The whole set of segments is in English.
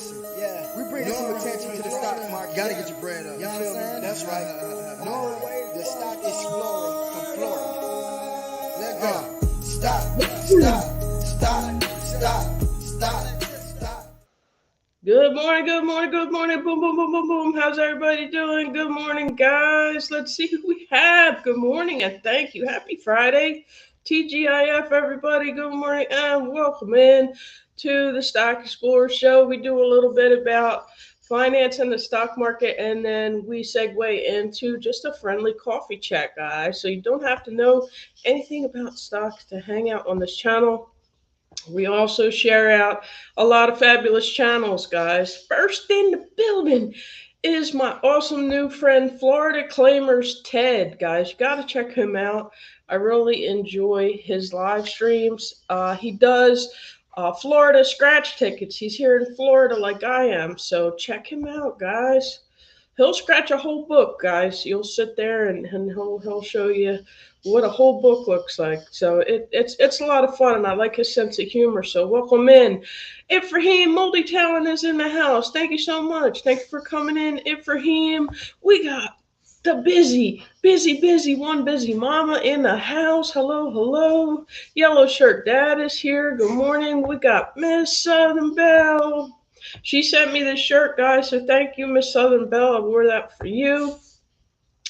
listen, yeah, we bring some attention to the stock market. Gotta get your bread up. You feel me? That's right. Norway, the stock explorer from Florida. Let go. Stop. Good morning, boom, boom, boom, boom, boom. How's everybody doing? Good morning, guys. Let's see who we have. Good morning and thank you. Happy Friday. TGIF, everybody. Good morning and welcome in to the Stock Explorer Show. We do a little bit about finance and the stock market, and then we segue into just a friendly coffee chat, guys. So you don't have to know anything about stocks to hang out on this channel. We also share out a lot of fabulous channels, guys. First in the building is my awesome new friend, Florida Claimers Ted, guys. You got to check him out. I really enjoy his live streams. He does Florida scratch tickets. He's here in Florida like I am, so check him out, guys. He'll scratch a whole book, guys. You'll sit there and he'll show you what a whole book looks like. So it's a lot of fun, and I like his sense of humor. So welcome in. Ibrahim Multi-Talent is in the house. Thank you so much. Thank you for coming in, Ibrahim. We got the busy mama in the house. Hello. Yellow shirt dad is here. Good morning. We got Miss Southern Belle. She sent me this shirt, guys, so thank you, Miss Southern Belle. I wore that for you.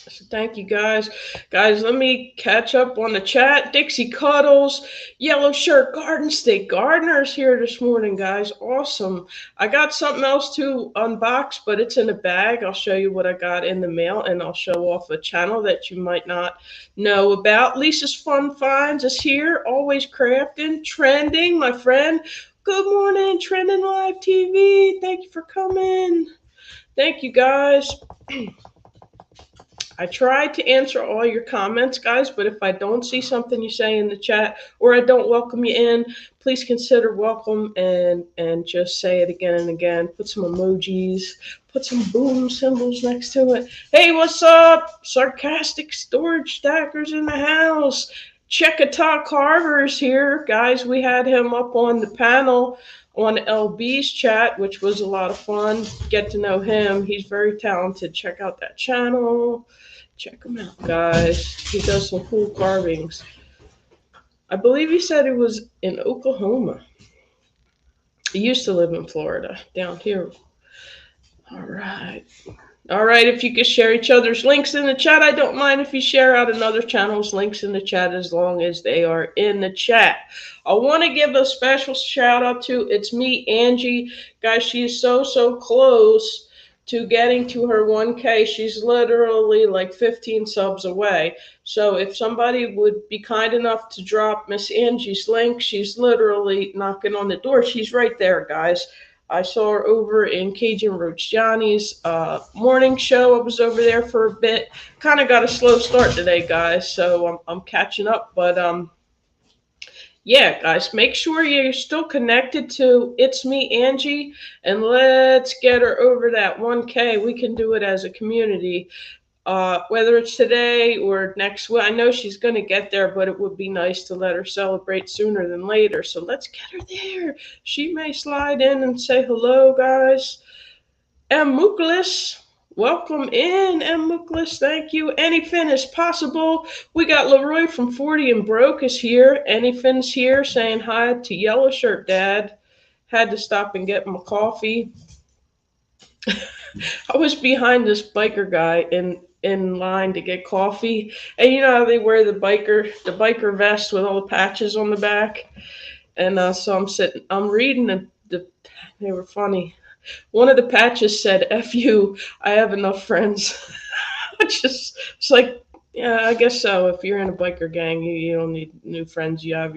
So thank you, guys. Guys, let me catch up on the chat. Dixie Cuddles, Yellow Shirt Garden State Gardener's here this morning, guys. Awesome. I got something else to unbox, but it's in a bag. I'll show you what I got in the mail, and I'll show off a channel that you might not know about. Lisa's Fun Finds is here, always crafting, trending, my friend. Good morning, Trending Live TV. Thank you for coming. Thank you, guys. I tried to answer all your comments, guys, but if I don't see something you say in the chat or I don't welcome you in, please consider welcome and just say it again and again. Put some emojis, put some boom symbols next to it. Hey, what's up? Sarcastic Storage Stackers in the house. Checkatalk Carver's here. Guys, we had him up on the panel on LB's chat, which was a lot of fun. Get to know him. He's very talented. Check out that channel. Check him out, guys. He does some cool carvings. I believe he said he was in Oklahoma. He used to live in Florida, down here. All right, if you could share each other's links in the chat, I don't mind if you share out another channel's links in the chat as long as they are in the chat. I want to give a special shout out to It's Me, Angie. Guys, she is so close to getting to her 1K. She's literally like 15 subs away. So if somebody would be kind enough to drop Miss Angie's link, she's literally knocking on the door. She's right there, guys. I saw her over in Cajun Roach Johnny's morning show. I was over there for a bit. Kind of got a slow start today, guys, so I'm catching up. But yeah, guys, make sure you're still connected to It's Me, Angie, and let's get her over that 1K. We can do it as a community. Whether it's today or next week. I know she's going to get there, but it would be nice to let her celebrate sooner than later. So let's get her there. She may slide in and say hello, guys. M. Muklis, welcome in, M. Muklis. Thank you. Anyfin is possible. We got Leroy from 40 and Broke is here. Anyfin's here saying hi to Yellow Shirt Dad. Had to stop and get my coffee. I was behind this biker guy in line to get coffee, and you know how they wear the biker vest with all the patches on the back, and so I'm reading they were funny. One of the patches said "F you, I have enough friends." It's like, yeah, I guess so. If you're in a biker gang, you don't need new friends. You have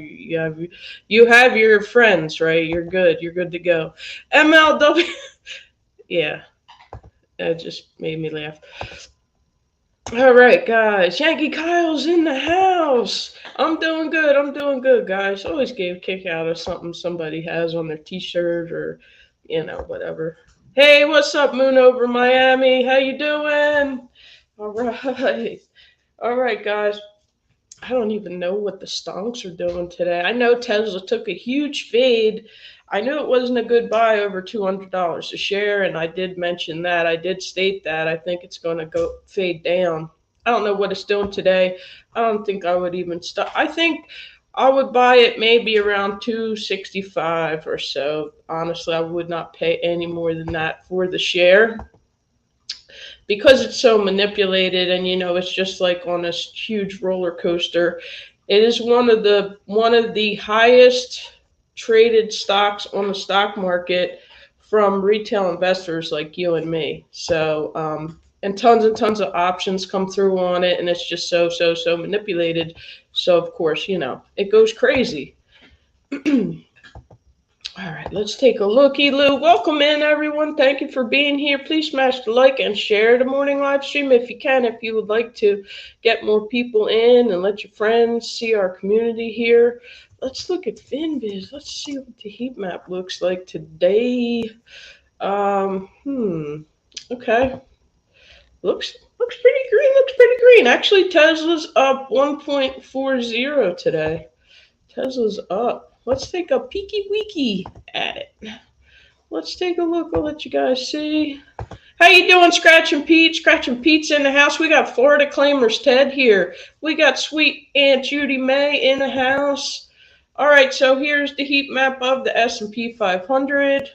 your friends, right? You're good to go. MLW. Yeah, that just made me laugh. All right, guys. Yankee Kyle's in the house. I'm doing good, guys. Always gave a kick out of something somebody has on their t-shirt or, whatever. Hey, what's up, Moon over Miami? How you doing? All right, guys. I don't even know what the stonks are doing today. I know Tesla took a huge fade. I knew it wasn't a good buy over $200 a share, and I did mention that. I did state that. I think it's going to go fade down. I don't know what it's doing today. I don't think I would even stop. I think I would buy it maybe around 265 or so. Honestly, I would not pay any more than that for the share because it's so manipulated, and it's just like on this huge roller coaster. It is one of the highest traded stocks on the stock market from retail investors like you and me. So and tons of options come through on it, and it's just so manipulated. So of course, it goes crazy. All right, let's take a looky, Lou. Welcome in, everyone. Thank you for being here. Please smash the like and share the morning live stream if you can, if you would like to get more people in and let your friends see our community here. Let's look at FinViz. Let's see what the heat map looks like today. Okay. Looks pretty green. Looks pretty green. Actually, Tesla's up 1.40 today. Tesla's up. Let's take a peeky weeky at it. Let's take a look. I'll let you guys see. How you doing, Scratching Pete? Scratching Pete's in the house. We got Florida Claimers Ted here. We got sweet Aunt Judy May in the house. All right, so here's the heat map of the S&P 500.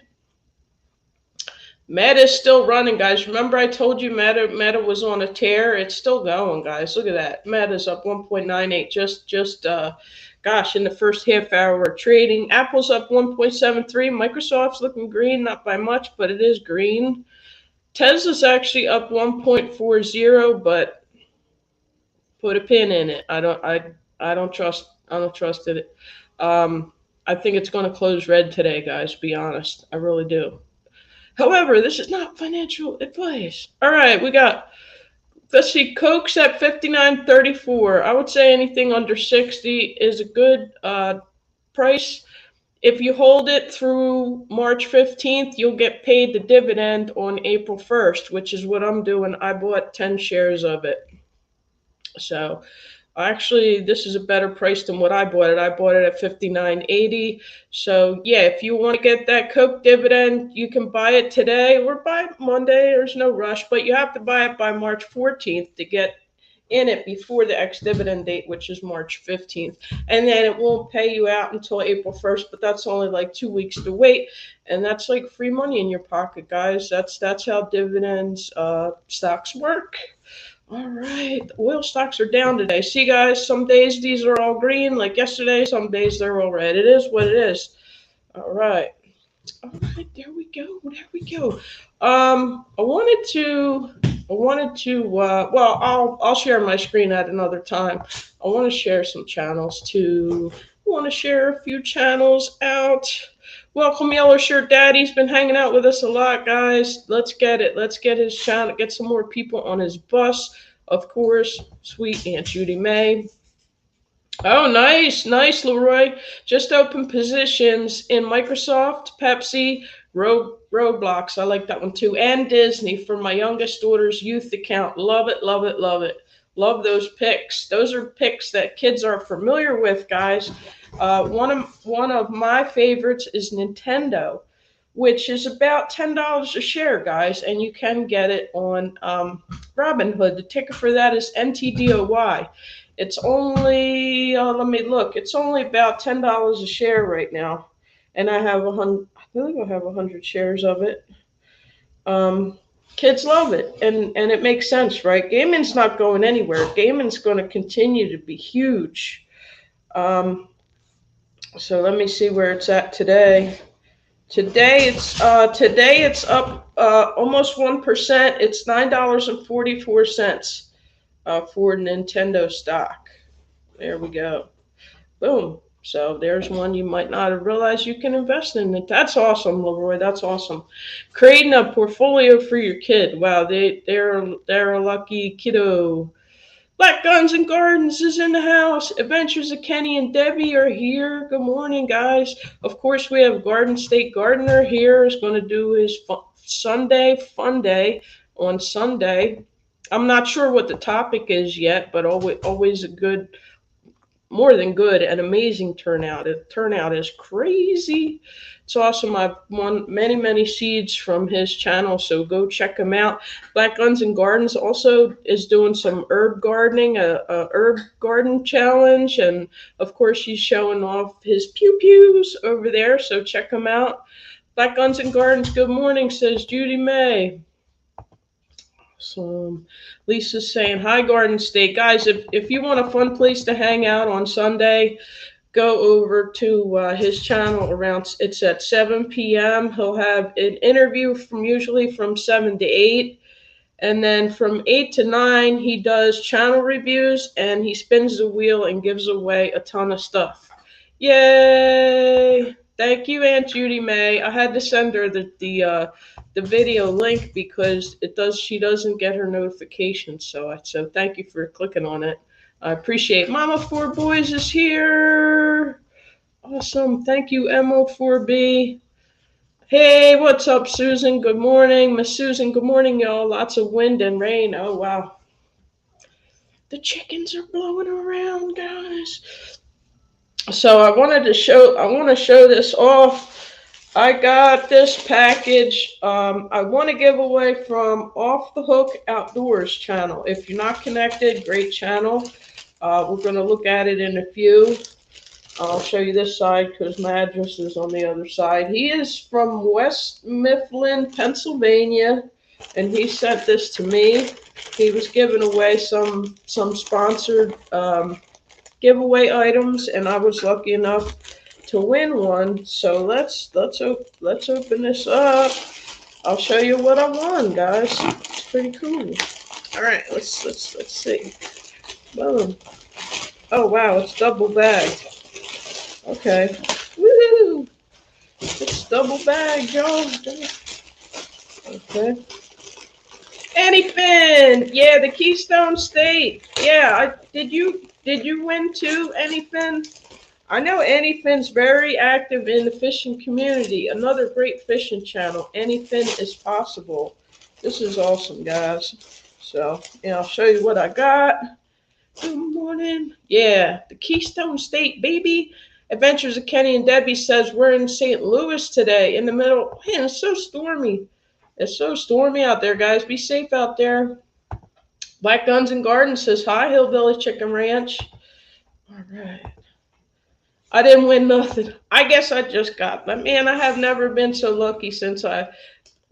Meta's still running, guys. Remember I told you Meta was on a tear? It's still going, guys. Look at that. Meta's up 1.98 just gosh, in the first half hour of trading. Apple's up 1.73. Microsoft's looking green, not by much, but it is green. Tesla's actually up 1.40, but put a pin in it. I don't trust it. I think it's going to close red today, guys, to be honest. I really do. However, this is not financial advice. All right, let's see, Coke's at 59.34. I would say anything under 60 is a good price. If you hold it through March 15th, you'll get paid the dividend on April 1st, which is what I'm doing. I bought 10 shares of it. So actually, this is a better price than what I bought it. I bought it at $59.80. So yeah, if you want to get that Coke dividend, you can buy it today or by Monday. There's no rush, but you have to buy it by March 14th to get in it before the ex-dividend date, which is March 15th. And then it won't pay you out until April 1st, but that's only like 2 weeks to wait. And that's like free money in your pocket, guys. That's how dividends stocks work. All right, the oil stocks are down today. See, guys, some days these are all green, like yesterday. Some days they're all red. It is what it is. All right, there we go. I wanted to. Well, I'll share my screen at another time. I want to share some channels too. I want to share a few channels out. Welcome, Yellow Shirt Daddy's been hanging out with us a lot, guys. Let's get it. Let's get his channel, get some more people on his bus. Of course, sweet Aunt Judy May. Oh, nice, Leroy. Just opened positions in Microsoft, Pepsi, Roblox. I like that one too. And Disney for my youngest daughter's youth account. Love it. Love those picks. Those are picks that kids are familiar with, guys. One of my favorites is Nintendo, which is about $10 a share, guys, and you can get it on Robinhood. The ticker for that is NTDOY. It's only let me look. It's only about $10 a share right now, and I have 100. I think I have 100 shares of it. Kids love it, and it makes sense, right? Gaming's not going anywhere. Gaming's going to continue to be huge. So let me see where it's at today. Today it's up almost 1%. It's $9.44 for Nintendo stock. There we go. Boom. So there's one you might not have realized you can invest in it. That's awesome, Leroy. That's awesome. Creating a portfolio for your kid. Wow, they're a lucky kiddo. Black Guns and Gardens is in the house. Adventures of Kenny and Debbie are here. Good morning, guys. Of course, we have Garden State Gardener here. Is going to do his Sunday fun day on Sunday. I'm not sure what the topic is yet, but always a good more than good, an amazing turnout. The turnout is crazy. It's awesome. I've won many seeds from his channel, so go check him out. Black Guns and Gardens also is doing some herb gardening, a herb garden challenge, and of course he's showing off his pew pews over there. So check him out. Black Guns and Gardens. Good morning, says Judy May. So Lisa's saying hi, Garden State guys. If you want a fun place to hang out on Sunday, go over to his channel around. It's at 7 p.m. He'll have an interview usually from 7 to 8, and then from 8 to 9 he does channel reviews and he spins the wheel and gives away a ton of stuff. Yay! Thank you, Aunt Judy May. I had to send her the video link because she doesn't get her notifications. So thank you for clicking on it. I appreciate. Mama 4 Boys is here. Awesome. Thank you, MO4B. Hey, what's up, Susan? Good morning. Miss Susan, good morning, y'all. Lots of wind and rain. Oh, wow. The chickens are blowing around, guys. So I want to show this off. I got this package. I want to give away from Off the Hook Outdoors channel. If you're not connected, great channel. We're going to look at it in a few. I'll show you this side because my address is on the other side. He is from West Mifflin, Pennsylvania, and he sent this to me. He was giving away some sponsored giveaway items, and I was lucky enough to win one. So let's open this up. I'll show you what I won, guys. It's pretty cool. All right, let's see. Boom. Oh wow, it's double bagged. Okay. Woohoo! It's double bagged, y'all. Okay. Anyfin! Yeah, the Keystone State. Yeah, did you win too, Anyfin? I know Anyfin's very active in the fishing community. Another great fishing channel. Anyfin is possible. This is awesome, guys. So, I'll show you what I got. Good morning. Yeah, the Keystone State, baby. Adventures of Kenny and Debbie says we're in St. Louis today in the middle. Man, it's so stormy. It's so stormy out there, guys. Be safe out there. Black Guns and Gardens says hi, Hillbilly Chicken Ranch. All right. I didn't win nothing. I guess I just got, but man, I have never been so lucky since I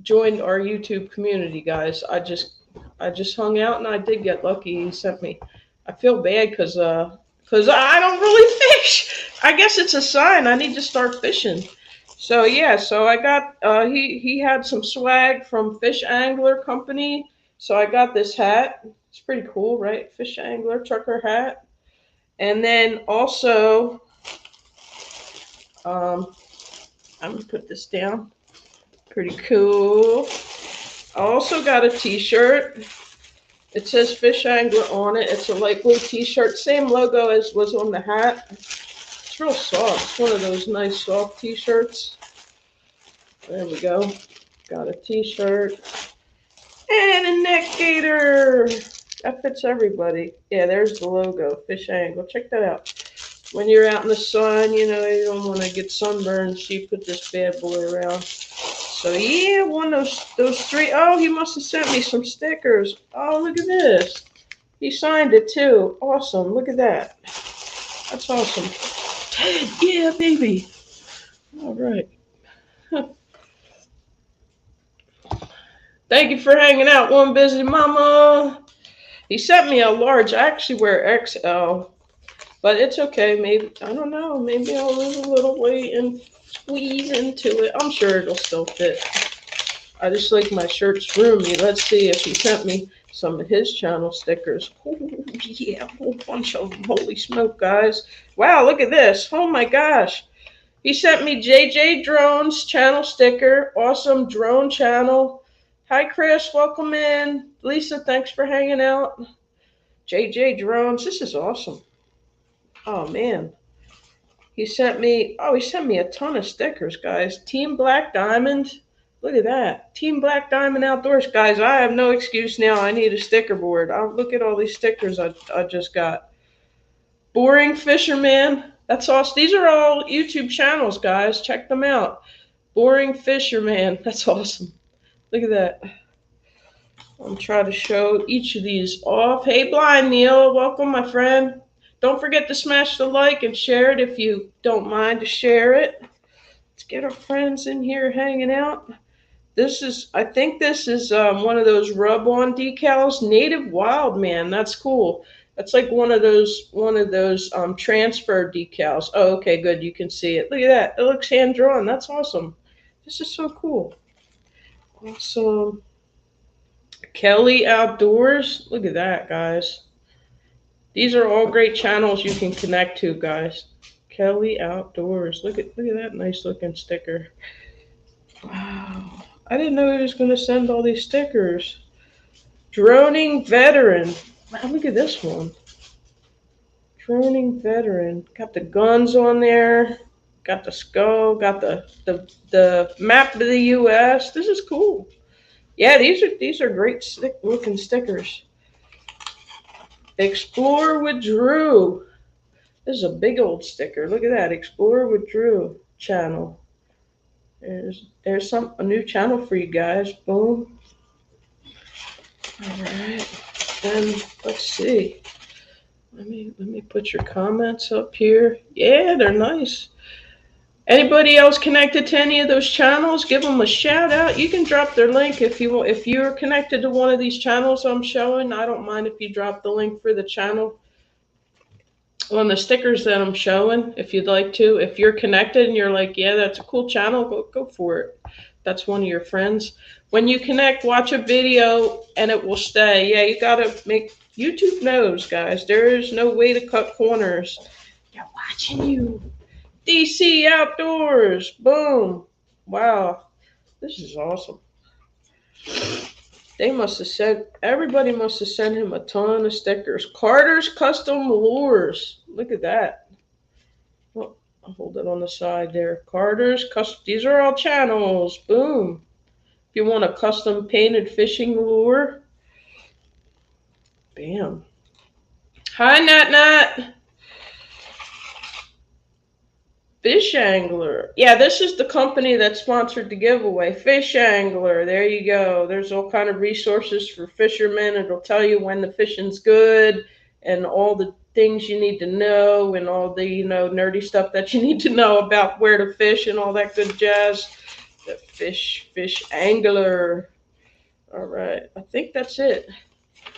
joined our YouTube community, guys. I just hung out and I did get lucky. He sent me. I feel bad because I don't really fish. I guess it's a sign I need to start fishing. So yeah, so I got he had some swag from Fish Angler Company. So I got this hat. It's pretty cool, right? Fish Angler trucker hat. And then also I'm gonna put this down. Pretty cool. I also got a t-shirt. It says Fish Angler on it. It's a light blue t-shirt. Same logo as was on the hat. It's real soft. It's one of those nice soft t-shirts. There we go. Got a t-shirt. And a neck gaiter. That fits everybody. Yeah, there's the logo. Fish Angler. Check that out. When you're out in the sun, you don't want to get sunburned. So you put this bad boy around. So yeah, won those 3. Oh, he must have sent me some stickers. Oh, look at this. He signed it too. Awesome. Look at that. That's awesome. Yeah, baby. All right. Thank you for hanging out, One Busy Mama. He sent me a large. I actually wear XL, but it's okay. Maybe, I don't know. Maybe I'll lose a little weight and squeeze into it. I'm sure it'll still fit. I just like my shirts roomy. Let's see if he sent me some of his channel stickers. Oh, yeah, a whole bunch of them. Holy smoke, guys. Wow, look at this. Oh my gosh. He sent me JJ Drones channel sticker. Awesome drone channel. Hi, Chris. Welcome in. Lisa, thanks for hanging out. JJ Drones. This is awesome. Oh, man. He sent me a ton of stickers, guys. Team Black Diamond. Look at that. Team Black Diamond Outdoors. Guys, I have no excuse now. I need a sticker board. Look at all these stickers I just got. Boring Fisherman. That's awesome. These are all YouTube channels, guys. Check them out. Boring Fisherman. That's awesome. Look at that. I'm trying to show each of these off. Hey, Blind Neil. Welcome, my friend. Don't forget to smash the like and share it if you don't mind to share it. Let's get our friends in here hanging out. I think this is one of those rub-on decals. Native Wild Man. That's cool. That's like one of those transfer decals. Oh, okay, good. You can see it. Look at that. It looks hand drawn. That's awesome. This is so cool. Awesome. Kelly Outdoors. Look at that, guys. These are all great channels you can connect to, guys. Kelly Outdoors. Look at that nice looking sticker. Wow. I didn't know he was going to send all these stickers. Droning Veteran. Wow, look at this one. Droning Veteran. Got the guns on there. Got the skull. Got the map of the U.S. This is cool. Yeah, these are great looking stickers. Explore with Drew. This is a big old sticker. Look at that. Explore with Drew channel. There's a new channel for you guys. Boom. All right. And let's see. Let me put your comments up here. Yeah, they're nice. Anybody else connected to any of those channels? Give them a shout out. You can drop their link if you want. If you're connected to one of these channels I'm showing, I don't mind if you drop the link for the channel on the stickers that I'm showing, if you'd like to. If you're connected and you're like, yeah, that's a cool channel, go for it. That's one of your friends. When you connect, watch a video and it will stay. Yeah, you gotta make YouTube knows, guys. There is no way to cut corners. They're watching you. DC Outdoors. Boom. Wow. This is awesome. Everybody must have sent him a ton of stickers. Carter's Custom Lures. Look at that. Well, I'll hold it on the side there. Carter's Custom. These are all channels. Boom. If you want a custom painted fishing lure. Bam. Hi, Nat. Fish Angler. Yeah, this is the company that sponsored the giveaway. Fish Angler. There you go. There's all kind of resources for fishermen. It'll tell you when the fishing's good and all the things you need to know and all the, nerdy stuff that you need to know about where to fish and all that good jazz. The Fish Angler. All right. I think that's it.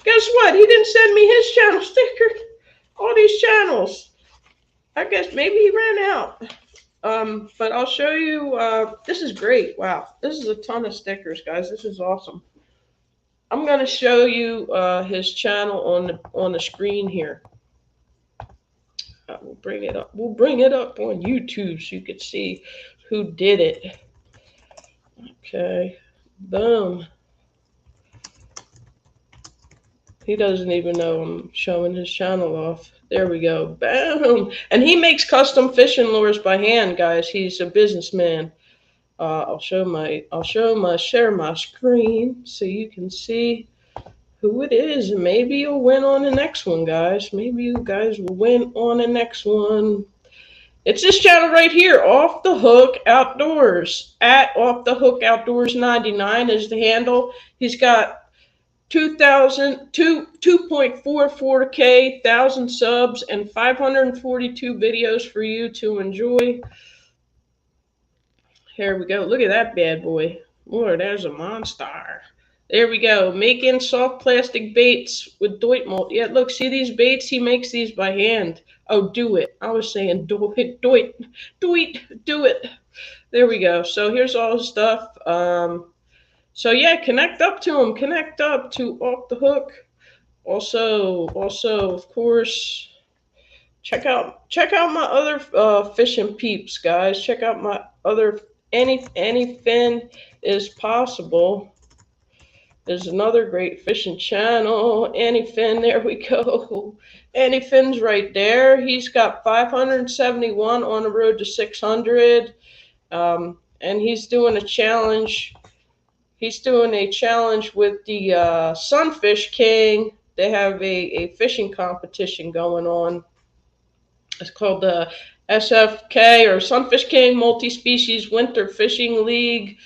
Guess what? He didn't send me his channel sticker. All these channels. I guess maybe he ran out. But I'll show you. This is great. Wow. This is a ton of stickers, guys. This is awesome. I'm going to show you his channel on the screen here. We'll bring it up. We'll bring it up on YouTube so you can see who did it. Okay. Boom. He doesn't even know I'm showing his channel off. There we go. Bam. And he makes custom fishing lures by hand, guys. He's a businessman. I'll share my screen so you can see who it is. And maybe you'll win on the next one, guys. Maybe you guys will win on the next one. It's this channel right here, Off the Hook Outdoors. At Off the Hook Outdoors 99 is the handle. He's got 2.44K, 1,000 subs, and 542 videos for you to enjoy. Here we go. Look at that bad boy. Lord, there's a monster. There we go. Making soft plastic baits with Deutmold. Yeah, look, see these baits? He makes these by hand. Oh, do it. I was saying do it. There we go. So here's all his stuff. So yeah, connect up to him. Connect up to Off the Hook. Also, of course, check out my other fishing peeps, guys. Check out my other Anyfin is Possible. There's another great fishing channel. Anyfin, there we go. Anyfin's right there. He's got 571 on the road to 600. And he's doing a challenge. He's doing a challenge with the Sunfish King. They have a fishing competition going on. It's called the SFK, or Sunfish King Multi-Species Winter Fishing League.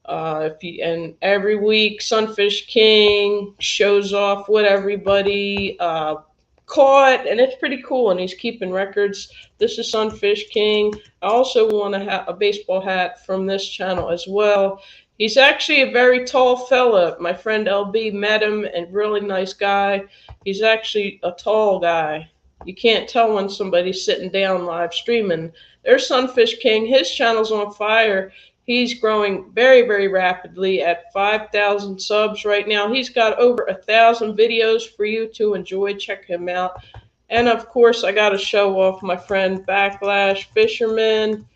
And every week, Sunfish King shows off what everybody caught, and it's pretty cool. And he's keeping records. This is Sunfish King. I also won a baseball hat from this channel as well. He's actually a very tall fella. My friend LB met him, and really nice guy. He's actually a tall guy. You can't tell when somebody's sitting down live streaming. There's Sunfish King. His channel's on fire. He's growing very, very rapidly at 5,000 subs right now. He's got over 1,000 videos for you to enjoy. Check him out. And of course, I got to show off my friend Backlash Fisherman,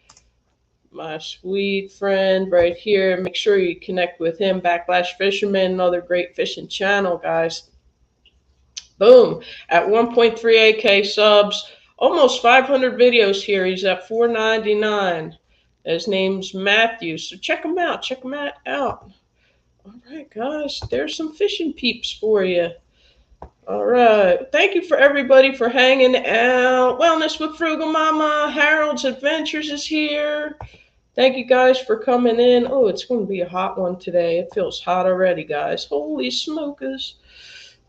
my sweet friend right here. Make sure you connect with him, Backlash Fisherman, another great fishing channel, guys. Boom, at 1.38K subs, almost 500 videos here. He's at $4.99. His name's Matthew, so check him out. Check him out. All right, guys, there's some fishing peeps for you. All right, thank you for everybody for hanging out. Wellness with Frugal Mama, Harold's Adventures is here. Thank you guys for coming in. Oh, it's going to be a hot one today. It feels hot already, guys. Holy smokers.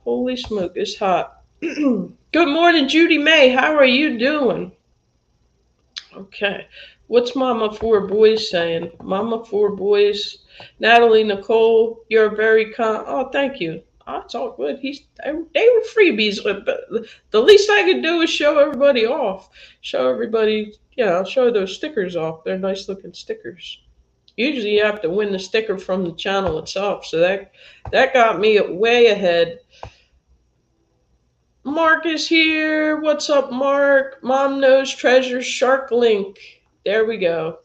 Holy smoke, it's hot. Good morning, Judy May. How are you doing? Okay. What's Mama Four Boys saying? Mama Four Boys. Natalie Nicole, you're very kind. Oh, thank you. Oh, it's all good. They were freebies, but the least I could do is show everybody off. Show everybody, show those stickers off. They're nice looking stickers. Usually you have to win the sticker from the channel itself, so that got me way ahead. Mark is here. What's up, Mark? Mom Knows Treasures Shark Link. There we go.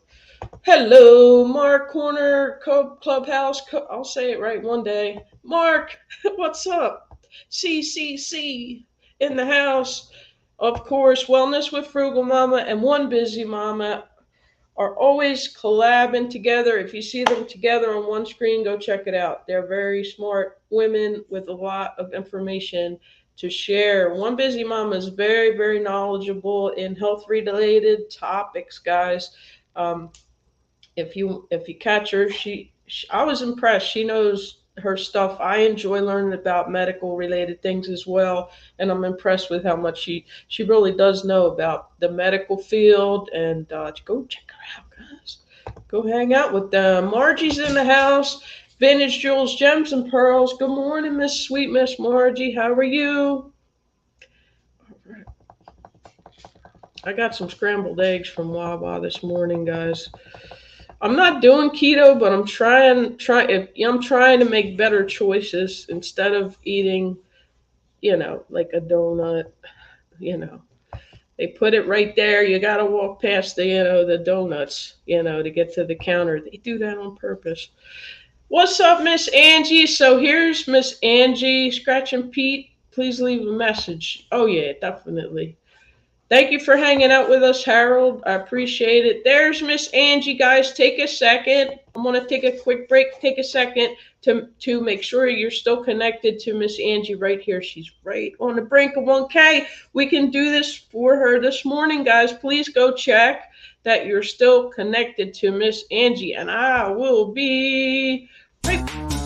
Hello, Mark Corner Clubhouse. I'll say it right one day. Mark, what's up? CCC in the house. Of course, Wellness with Frugal Mama and One Busy Mama are always collabing together. If you see them together on one screen, go check it out. They're very smart women with a lot of information to share. One Busy Mama is very, very knowledgeable in health-related topics, guys. If you catch her, I was impressed. She knows her stuff. I enjoy learning about medical-related things as well, and I'm impressed with how much she really does know about the medical field. And go check her out, guys. Go hang out with them. Margie's in the house. Vintage Jewels, Gems and Pearls. Good morning, Sweet Miss Margie. How are you? All right. I got some scrambled eggs from Wawa this morning, guys. I'm not doing keto, but I'm trying to make better choices instead of eating, like a donut. They put it right there. You got to walk past the donuts, to get to the counter. They do that on purpose. What's up, Miss Angie? So here's Miss Angie. Scratching Pete, please leave a message. Oh, yeah, definitely. Thank you for hanging out with us, Harold. I appreciate it. There's Miss Angie, guys. Take a second. I'm going to take a quick break. Take a second to make sure you're still connected to Miss Angie right here. She's right on the brink of 1K. We can do this for her this morning, guys. Please go check that you're still connected to Miss Angie, and I will be right back.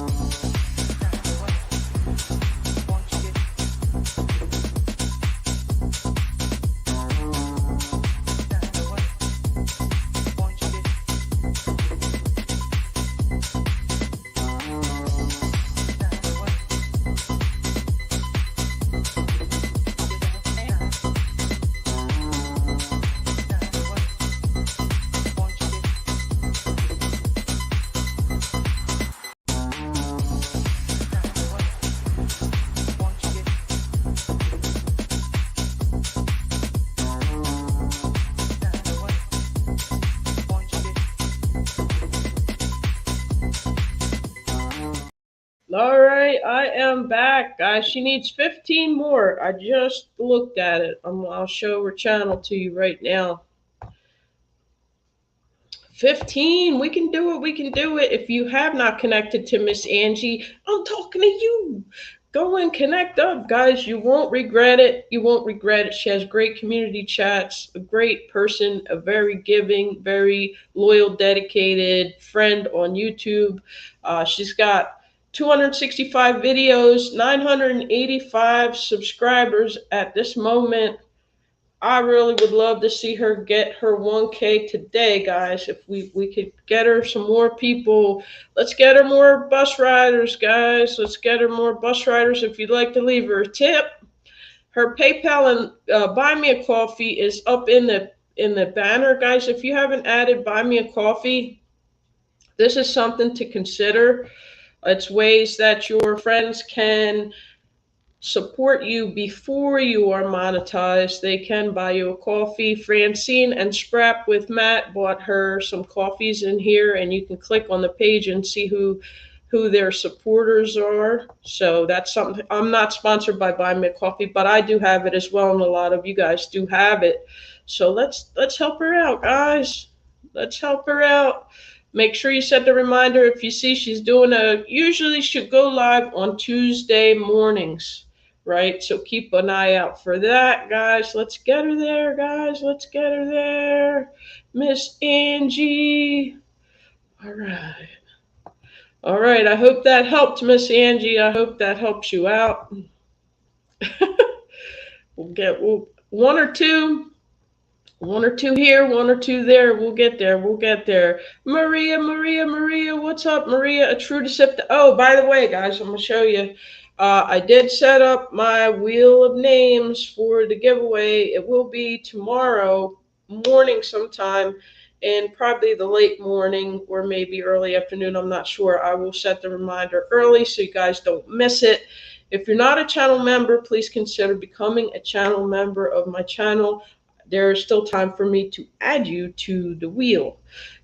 All right, I am back, guys. She needs 15 more. I just looked at it. I'll show her channel to you right now. 15. We can do it. We can do it. If you have not connected to Miss Angie, I'm talking to you. go and connect up, guys. You won't regret it. You won't regret it. She has great community chats, a great person, a very giving, very loyal, dedicated friend on YouTube. She's got 265 videos, 985 subscribers at this moment. I really would love to see her get her 1K today, guys. If we could get her some more people, let's get her more bus riders, guys. Let's get her more bus riders. If you'd like to leave her a tip, her PayPal and Buy Me a Coffee is up in the banner, guys. If you haven't added Buy Me a Coffee, this is something to consider. It's ways that your friends can support you before you are monetized. They can buy you a coffee. Francine and Scrap with Matt bought her some coffees in here, and you can click on the page and see who their supporters are. So that's something. I'm not sponsored by Buy Me a Coffee, but I do have it as well, and a lot of you guys do have it. So let's help her out, guys. Let's help her out. Make sure you set the reminder. If you see she's doing usually she'll go live on Tuesday mornings, right? So keep an eye out for that, guys. Let's get her there, guys. Let's get her there. Miss Angie. All right. All right. I hope that helped, Miss Angie. I hope that helps you out. We'll get one or two here, one or two there. We'll get there. We'll get there. Maria, what's up, Maria? A true deceptive. Oh, by the way, guys, I'm going to show you. I did set up my wheel of names for the giveaway. It will be tomorrow morning sometime, and probably the late morning or maybe early afternoon. I'm not sure. I will set the reminder early so you guys don't miss it. If you're not a channel member, please consider becoming a channel member of my channel. There is still time for me to add you to the wheel.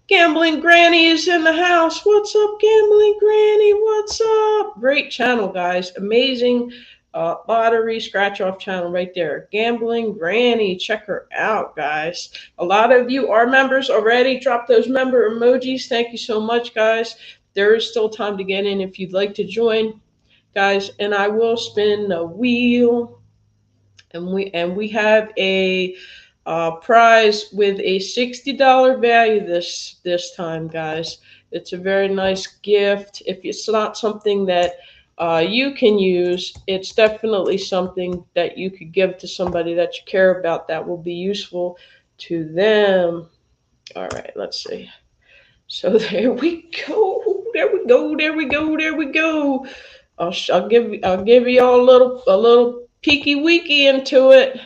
Gambling Granny is in the house. What's up, Gambling Granny? What's up? Great channel, guys. Amazing lottery scratch-off channel right there. Gambling Granny. Check her out, guys. A lot of you are members already. Drop those member emojis. Thank you so much, guys. There is still time to get in if you'd like to join, guys. And I will spin the wheel. And we have a prize with a $60 value this time, guys. It's a very nice gift. If it's not something that you can use, it's definitely something that you could give to somebody that you care about that will be useful to them. All right, let's see. So there we go. There we go. There we go. There we go. I'll give you all a little peeky weeky into it.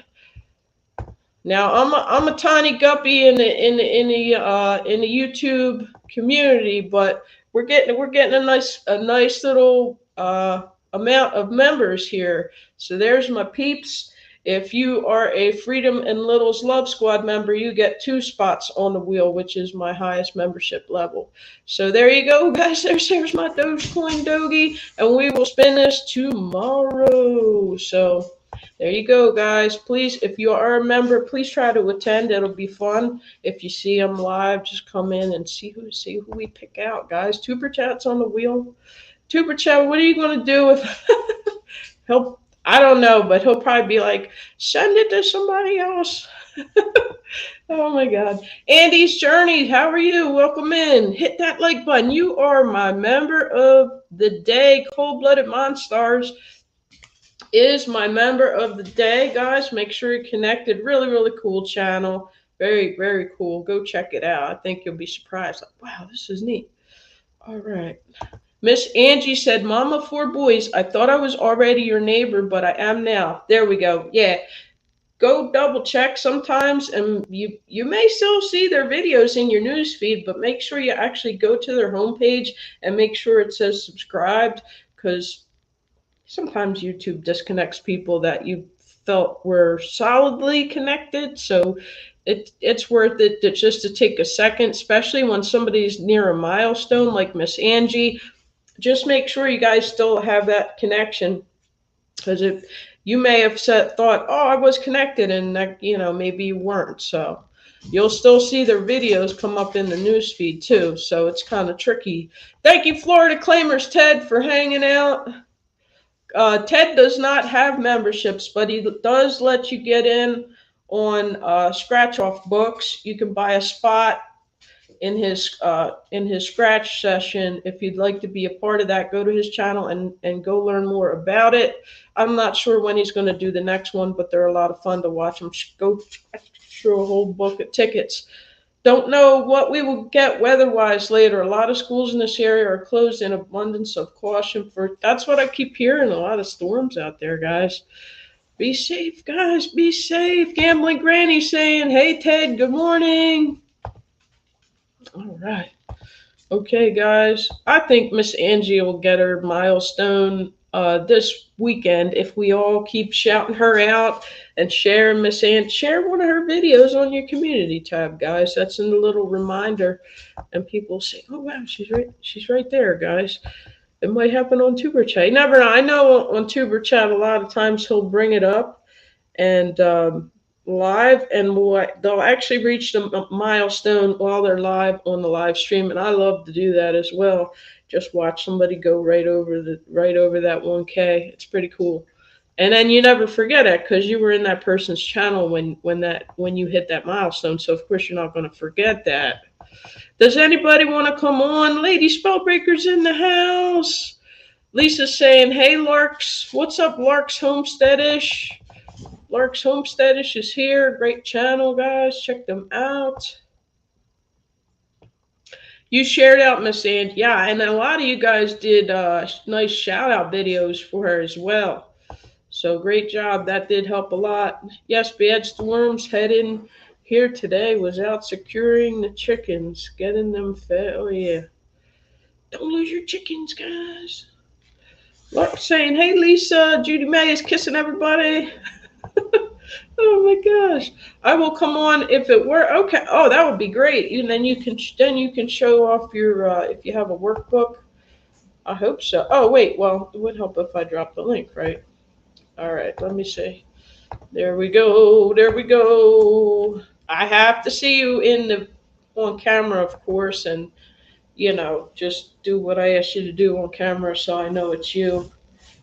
Now I'm a tiny guppy in the YouTube community, but we're getting a nice little amount of members here. So there's my peeps. If you are a Freedom and Littles Love Squad member, you get 2 spots on the wheel, which is my highest membership level. So there you go, guys. There's my Dogecoin Dogie, and we will spin this tomorrow. So there you go, guys. Please, if you are a member, please try to attend. It'll be fun. If you see them live, just come in and see who we pick out, guys. Tuber Chat's on the wheel. Tuber Chat, what are you going to do with I don't know, but he'll probably be like, send it to somebody else. Oh, my God. Andy's Journey, how are you? Welcome in. Hit that like button. You are my member of the day. Cold-Blooded Monstars is my member of the day, guys. Make sure you're connected. Really, really cool channel. Very, very cool. Go check it out. I think you'll be surprised. Like, wow, this is neat. All right. Miss Angie said, Mama, 4 boys. I thought I was already your neighbor, but I am now. There we go. Yeah. Go double check sometimes, and you may still see their videos in your news feed, but make sure you actually go to their homepage and make sure it says subscribed, because sometimes YouTube disconnects people that you felt were solidly connected. So it's worth it just to take a second, especially when somebody's near a milestone like Miss Angie. Just make sure you guys still have that connection, because if you may have thought, oh, I was connected, and that, maybe you weren't. So you'll still see their videos come up in the news feed too. So it's kind of tricky. Thank you, Florida Claimers Ted, for hanging out. Ted does not have memberships, but he does let you get in on scratch off books. You can buy a spot in his scratch session. If you'd like to be a part of that, go to his channel and go learn more about it. I'm not sure when he's going to do the next one, but they're a lot of fun to watch. I'm go through a whole book of tickets. Don't know what we will get weather-wise later. A lot of schools in this area are closed in abundance of caution for. That's what I keep hearing. A lot of storms out there, guys. Be safe, guys. Be safe. Gambling Granny saying, "Hey Ted, good morning." All right. Okay, guys. I think Miss Angie will get her milestone this weekend if we all keep shouting her out and share Miss Angie. Share one of her videos on your community tab, guys. That's a little reminder, and people say, "Oh wow, she's right there, guys." It might happen on Tuber Chat. You never know. I know on Tuber Chat a lot of times he'll bring it up and live, and they'll actually reach the milestone while they're live on the live stream, and I love to do that as well. Just watch somebody go right over that 1K. It's pretty cool, and then you never forget it because you were in that person's channel when you hit that milestone. So of course you're not going to forget that. Does anybody want to come on? Lady Spellbreaker's in the house. Lisa's saying, "Hey Larks, what's up, Larks Homesteadish?" Larks Homesteadish is here. Great channel, guys. Check them out. You shared out Miss Angie. Yeah, and a lot of you guys did nice shout-out videos for her as well. So great job. That did help a lot. Yes, Bad Storms head in here today was out securing the chickens, getting them fed. Oh, yeah. Don't lose your chickens, guys. Lark saying, "Hey, Lisa, Judy May is kissing everybody." Oh my gosh! I will come on if it were okay. Oh, that would be great. And then you can show off your if you have a workbook. I hope so. Oh wait, well it would help if I drop the link, right? All right, let me see. There we go. There we go. I have to see you on camera, of course, and just do what I asked you to do on camera, so I know it's you.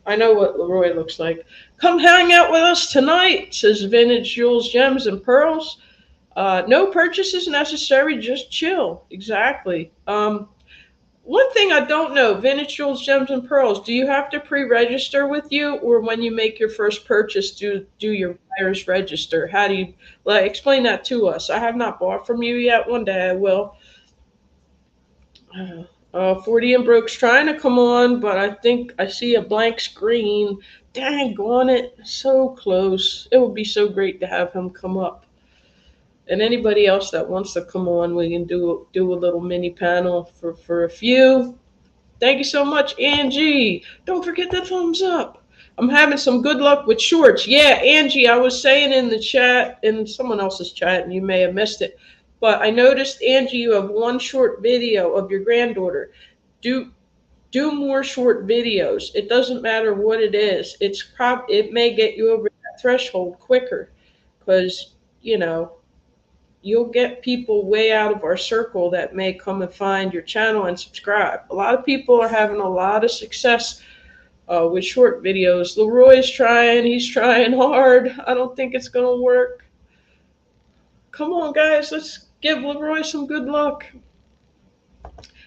I know what Leroy looks like. Come hang out with us tonight, says Vintage Jewels, Gems, and Pearls. No purchases necessary, just chill. Exactly. One thing I don't know, Vintage Jewels, Gems, and Pearls, do you have to pre-register with you, or when you make your first purchase, do your buyers register? How do you, explain that to us? I have not bought from you yet. One day I will. 40 and Broke's trying to come on, but I think I see a blank screen. Dang on it. So close. It would be so great to have him come up. And anybody else that wants to come on, we can do a little mini panel for a few. Thank you so much, Angie. Don't forget the thumbs up. I'm having some good luck with shorts. Yeah, Angie, I was saying in the chat, in someone else's chat, and you may have missed it, but I noticed, Angie, you have one short video of your granddaughter. Do more short videos. It doesn't matter what it is. It may get you over that threshold quicker, because you'll get people way out of our circle that may come and find your channel and subscribe. A lot of people are having a lot of success with short videos. Leroy's trying. He's trying hard. I don't think it's going to work. Come on, guys. Let's give Leroy some good luck.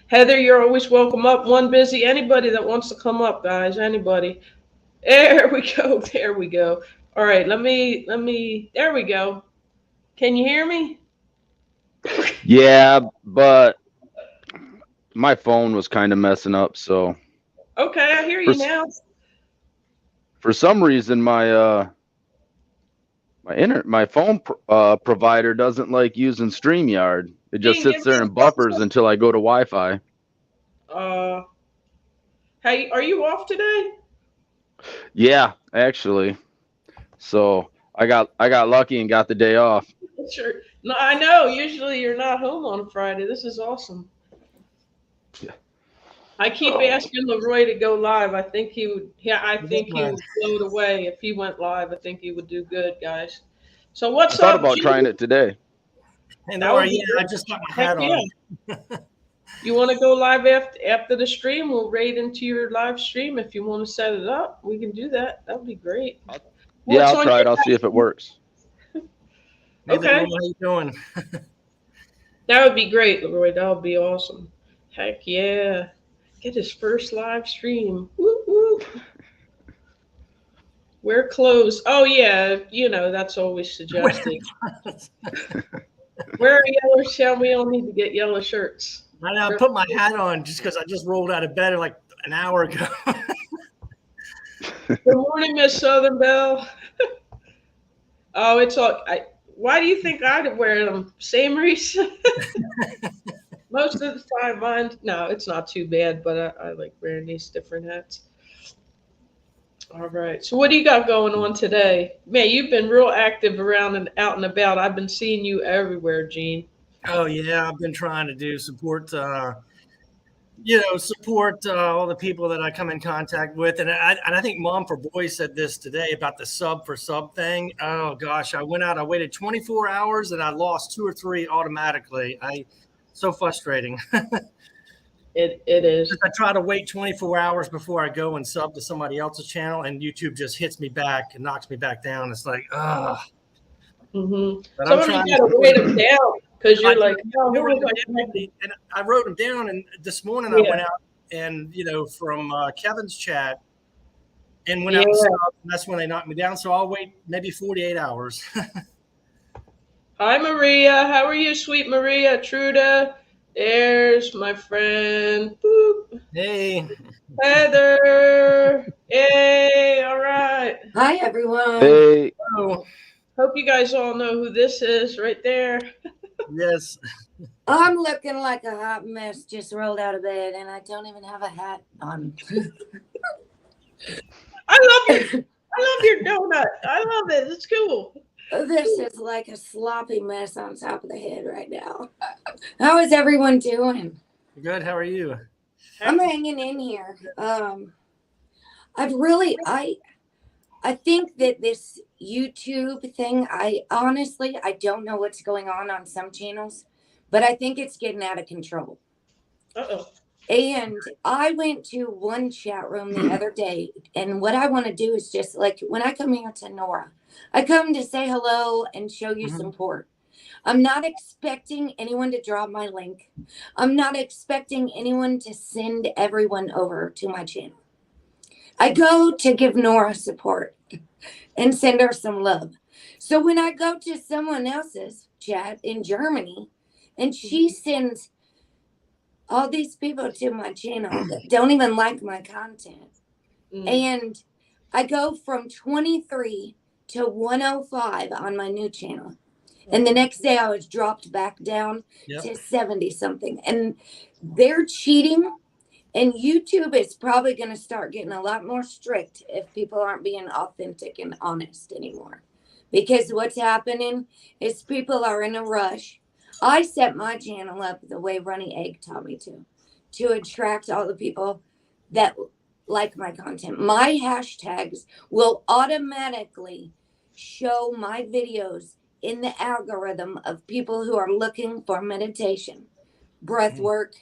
Heather, you're always welcome up. One busy. Anybody that wants to come up, guys. Anybody. There we go. There we go. All right. Let me. There we go. Can you hear me? Yeah, but my phone was kind of messing up, so. Okay, I hear you now. For some reason, my phone provider doesn't like using StreamYard. It just sits there and buffers until I go to Wi-Fi. Hey, are you off today? Yeah, actually. So I got lucky and got the day off. Sure. No, I know. Usually you're not home on Friday. This is awesome. Yeah. I keep asking Leroy to go live. I think he would. Yeah, I think he would float away if he went live. I think he would do good, guys. So what's up? I thought about trying it today. And I just got my hat on. You want to go live after the stream? We'll raid into your live stream if you want to set it up. We can do that. That would be great. Yeah, What's I'll on try your it. I'll see if it works. Hey, Okay. Leroy, how you doing? That would be great, Leroy. That would be awesome. Heck yeah. Get his first live stream. Woo woo. Wear clothes. Oh yeah, that's always suggested. Wear a yellow shirt. We all need to get yellow shirts. I put my hat on just because I just rolled out of bed like an hour ago. Good morning, Miss Southern Belle. Oh, it's all. Why do you think I'd wear them? Same reason. Most of the time, mine. No, it's not too bad, but I like wearing these different hats. All right. So, what do you got going on today? Man, you've been real active around and out and about. I've been seeing you everywhere, Gene. Oh yeah, I've been trying to support all the people that I come in contact with, and I think Mom for Boys said this today about the sub for sub thing. Oh gosh, I went out, I waited 24 hours, and I lost 2 or 3 automatically. So frustrating. It is. I try to wait 24 hours before I go and sub to somebody else's channel, and YouTube just hits me back and knocks me back down. It's like, Mm-hmm. But Some I'm of you trying got to write them down because you're like, oh, who was I? and I wrote them down, and this morning I went out and from Kevin's chat and went out and subbed, and that's when they knocked me down. So I'll wait maybe 48 hours. Hi, Maria. How are you, sweet Maria? Truda. There's my friend. Boop. Hey. Heather. Hey, all right. Hi, everyone. Hey. Oh, Hope you guys all know who this is right there. yes. I'm looking like a hot mess, just rolled out of bed, and I don't even have a hat on. I love your donut. I love it. It's cool. This is like a sloppy mess on top of the head right now. How is everyone doing? Good. How are you? I'm hanging in here. I think that this YouTube thing, I don't know what's going on some channels, but I think it's getting out of control. Uh-oh. And I went to one chat room the other day, and what I want to do is just like when I come here to Nora, I come to say hello and show you support. I'm not expecting anyone to drop my link. I'm not expecting anyone to send everyone over to my channel. I go to give Nora support and send her some love. So when I go to someone else's chat in Germany and she sends all these people to my channel that don't even like my content, and I go from 23 to 105 on my new channel. And the next day I was dropped back down to 70 something. And they're cheating. And YouTube is probably going to start getting a lot more strict if people aren't being authentic and honest anymore. Because what's happening is people are in a rush. I set my channel up the way Runny Egg taught me to attract all the people that like my content. My hashtags will automatically show my videos in the algorithm of people who are looking for meditation, breath work,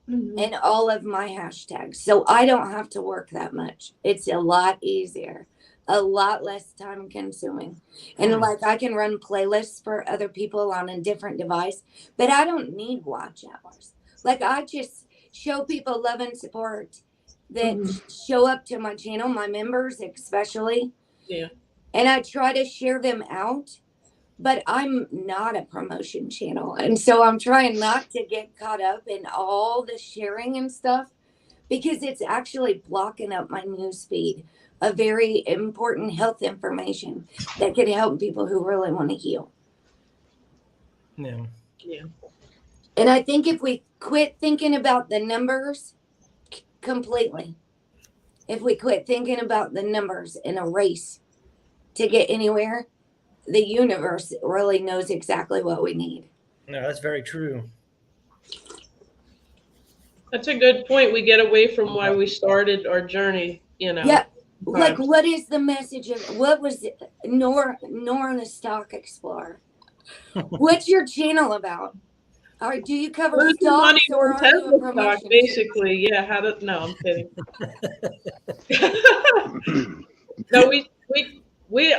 and all of my hashtags. So I don't have to work that much. It's a lot easier, a lot less time consuming. And like I can run playlists for other people on a different device, but I don't need watch hours. Like I just show people love and support that show up to my channel, my members especially. Yeah. And I try to share them out. But I'm not a promotion channel. And so I'm trying not to get caught up in all the sharing and stuff because it's actually blocking up my news feed of very important health information that could help people who really want to heal. Yeah. Yeah. And I think if we quit thinking about the numbers completely, if we quit thinking about the numbers in a race to get anywhere, the universe really knows exactly what we need. No, that's very true. That's a good point. We get away from why we started our journey, Yeah. Like, what is the message of what was Nora the Stock Explorer? What's your channel about? All right, do you cover Losing money stocks or on are you a Tesla stock, promotion? basically. Yeah, how to? No, I'm kidding. No,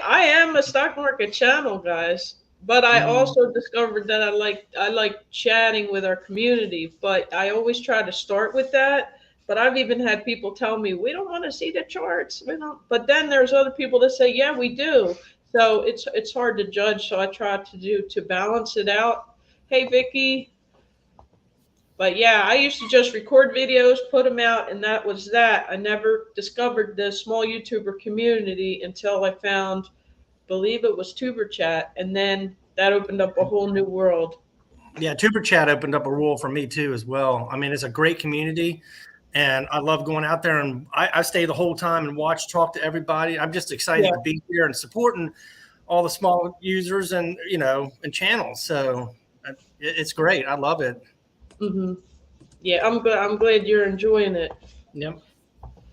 I am a stock market channel, guys. But I also discovered that I like chatting with our community. But I always try to start with that. But I've even had people tell me we don't want to see the charts. We don't. But then there's other people that say, yeah, we do. So it's hard to judge. So I try to balance it out. Hey, Vicky. But yeah, I used to just record videos, put them out, and that was that. I never discovered the small YouTuber community until I found, believe it was Tuber Chat, and then that opened up a whole new world. Yeah, Tuber Chat opened up a world for me too as well. I mean, it's a great community, and I love going out there, and I stay the whole time and talk to everybody. I'm just excited to be here and supporting all the small users and and channels. So it's great. I love it. Mm-hmm. Yeah, I'm glad you're enjoying it. Yep.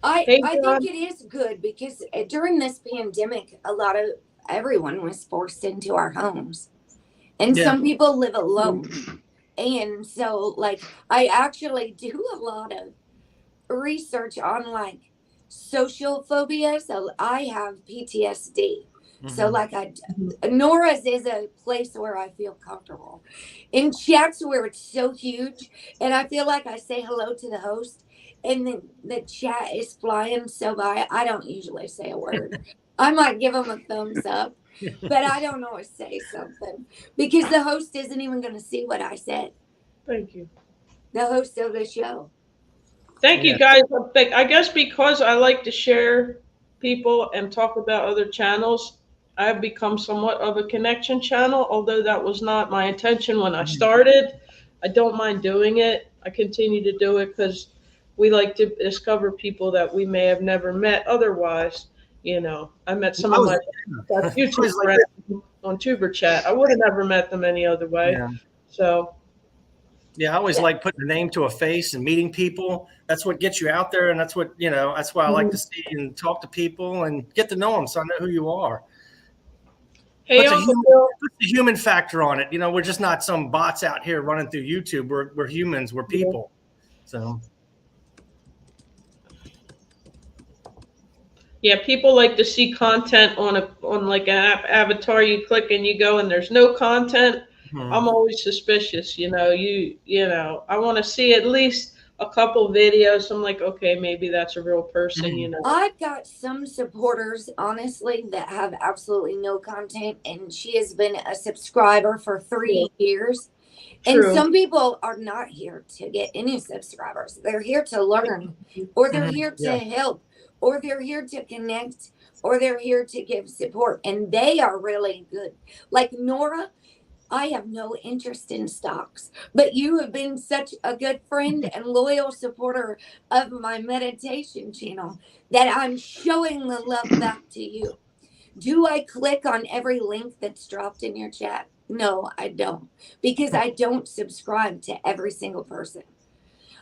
I think it is good because during this pandemic, everyone was forced into our homes, and some people live alone. And so, like, I actually do a lot of research on like social phobia. So I have PTSD. So like Nora's is a place where I feel comfortable. In chats where it's so huge and I feel like I say hello to the host and then the chat is flying so by, I don't usually say a word. I might give them a thumbs up, but I don't always say something because the host isn't even going to see what I said. Thank you. The host of the show. Thank you, guys. I guess because I like to share people and talk about other channels, I've become somewhat of a connection channel, although that was not my intention when I started. I don't mind doing it. I continue to do it because we like to discover people that we may have never met otherwise. I met some of my YouTube friends on Tuber Chat. I would have never met them any other way. Yeah. So. Yeah, I always like putting a name to a face and meeting people. That's what gets you out there, and that's what that's why I like to see and talk to people and get to know them, so I know who you are. Hey, Puts the human factor on it. We're just not some bots out here running through YouTube. We're humans. We're people. So. Yeah, people like to see content on like an avatar. You click and you go, and there's no content. I'm always suspicious. I want to see at least a couple videos. I'm like, okay, maybe that's a real person. I've got some supporters, honestly, that have absolutely no content, and she has been a subscriber for 3 years. And some people are not here to get any subscribers. They're here to learn, or they're here to help, or they're here to connect, or they're here to give support. And they are really good. Like Nora, I have no interest in stocks, but you have been such a good friend and loyal supporter of my meditation channel that I'm showing the love back to you. Do I click on every link that's dropped in your chat? No, I don't, because I don't subscribe to every single person.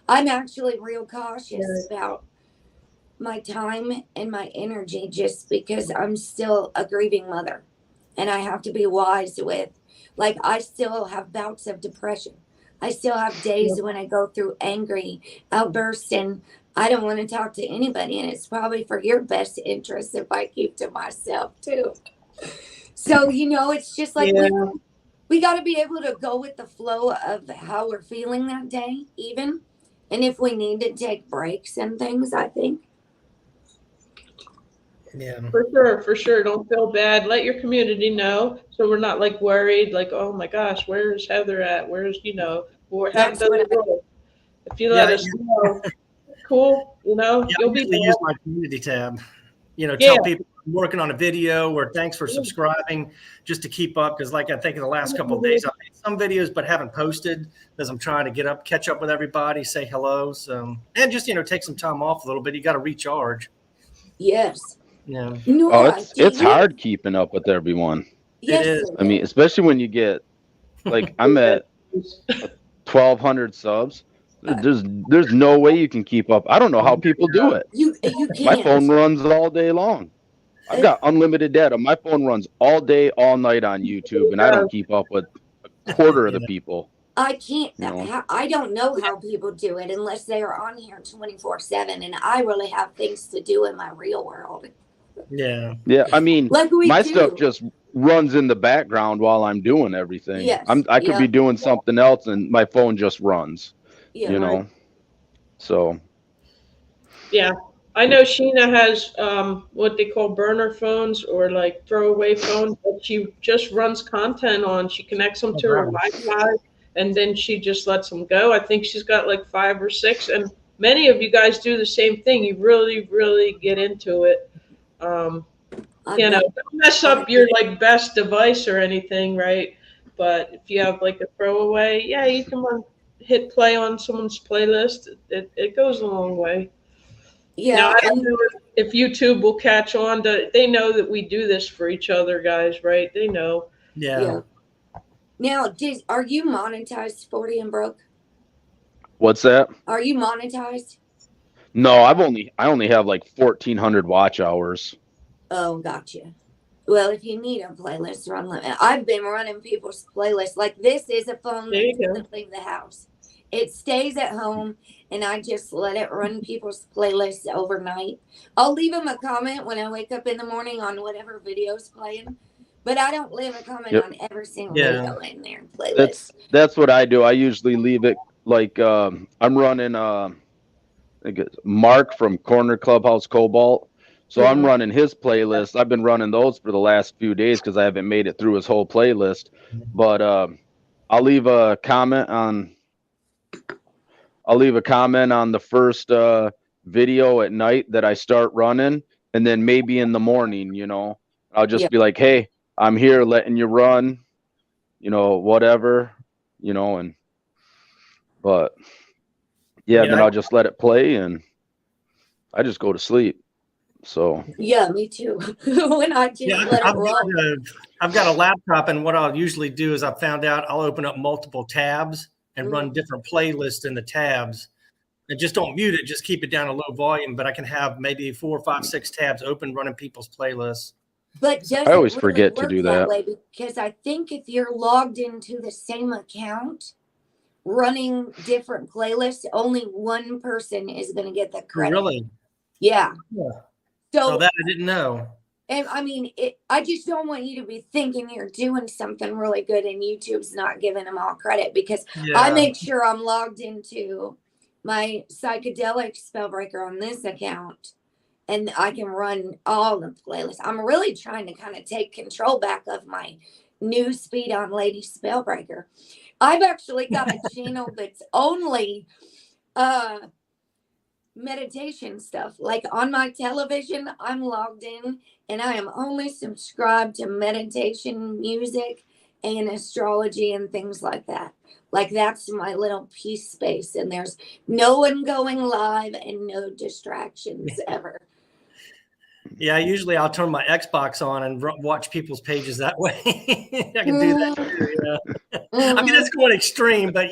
I'm actually real cautious about my time and my energy just because I'm still a grieving mother and I have to be wise with. Like, I still have bouts of depression. I still have days when I go through angry outbursts and I don't want to talk to anybody. And it's probably for your best interest if I keep to myself too. So, it's just like we got to be able to go with the flow of how we're feeling that day, even. And if we need to take breaks and things, I think. Yeah. For sure. Don't feel bad. Let your community know so we're not like worried, like, oh my gosh, where's Heather at? Where's, or have the if you let us know, cool, you'll be use my community tab. Tell people I'm working on a video or thanks for subscribing just to keep up. Because like I think in the last couple of days, I've made some videos but haven't posted because I'm trying to catch up with everybody, say hello. So, and just, take some time off a little bit. You got to recharge. Yes. Yeah. It's hard keeping up with everyone. Yes, it is. I mean, especially when you get, like, I'm at 1,200 subs. There's no way you can keep up. I don't know how people do it. You can't. My phone runs all day long. I've got unlimited data. My phone runs all day, all night on YouTube, and I don't keep up with a quarter of the people. I can't. You know? I don't know how people do it unless they are on here 24/7, and I really have things to do in my real world, Yeah. Yeah, I mean, like we my do. stuff just runs in the background while I'm doing everything. Yes. I could be Yep. doing something else and my phone just runs, Yeah. you know. So, Yeah. I know Sheena has what they call burner phones or like throwaway phones that she just runs content on. She connects them Oh, to her wow. Wi-Fi and then she just lets them go. I think she's got like 5 or 6, and many of you guys do the same thing. You really, really get into it. Um, I've you know, got. don't mess up your like best device or anything, right? But if you have like a throwaway, yeah, you can hit play on someone's playlist. It goes a long way. Now, Yeah, I don't and know if YouTube will catch on to, they know that we do this for each other, guys, right? They know. Yeah. yeah. Now, are you monetized, 40 and broke? what's that? Are you monetized? No, I only have like 1,400 watch hours. Oh, gotcha. Well, if you need a playlist, run limit. I've been running people's playlists. Like this is a phone There that you go. doesn't leave the house. It stays at home, and I just let it run people's playlists overnight. I'll leave them a comment when I wake up in the morning on whatever video's playing, but I don't leave a comment Yep. on every single Yeah. video in their playlist. That's what I do. I usually leave it like I'm running I think it's Mark from Corner Clubhouse Cobalt. So I'm Mhm. running his playlist. I've been running those for the last few days because I haven't made it through his whole playlist. But I'll leave a comment on the first video at night that I start running, and then maybe in the morning, I'll just Yeah. be like, "Hey, I'm here letting you run," whatever, but yeah, then Yeah. I'll just let it play and I just go to sleep. So, Yeah, me too. When I just Yeah. let it roll. I've got a laptop, and what I'll usually do is I found out I'll open up multiple tabs and run different playlists in the tabs. And just don't mute it, just keep it down a low volume, but I can have maybe 4, 5, 6 tabs open running people's playlists. But does I it always really forget to work do that that. way? Because I think if you're logged into the same account, running different playlists, only one person is going to get the credit. Really? Yeah. Yeah. So, Oh, that I didn't know. and I mean, I just don't want you to be thinking you're doing something really good and YouTube's not giving them all credit, because I Yeah. make sure I'm logged into my psychedelic spellbreaker on this account, and I can run all the playlists. I'm really trying to kind of take control back of my news feed on Lady Spellbreaker. I've actually got a channel that's only meditation stuff. Like on my television, I'm logged in and I am only subscribed to meditation music and astrology and things like that. Like that's my little peace space, and there's no one going live and no distractions ever. Yeah, usually I'll turn my Xbox on and watch people's pages that way. I can do that too, yeah. I mean, it's going extreme, but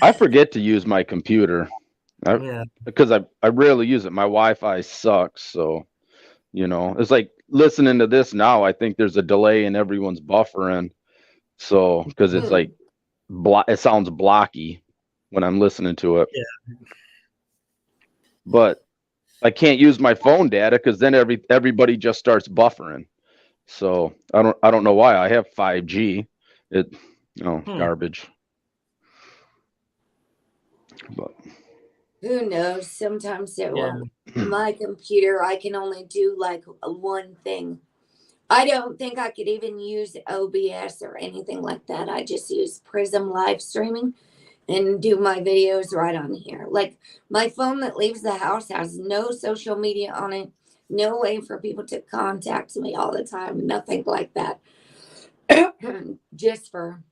I forget to use my computer because I rarely use it. My Wi-Fi sucks. So, it's like listening to this now. I think there's a delay in everyone's buffering. So, because it's like, it sounds blocky when I'm listening to it. Yeah. But I can't use my phone data because then everybody just starts buffering. So I don't know why. I have 5G. Garbage. But who knows? Sometimes it will. My computer, I can only do like one thing. I don't think I could even use OBS or anything like that. I just use Prism live streaming and do my videos right on here. Like my phone that leaves the house has no social media on it, no way for people to contact me all the time, nothing like that. Just for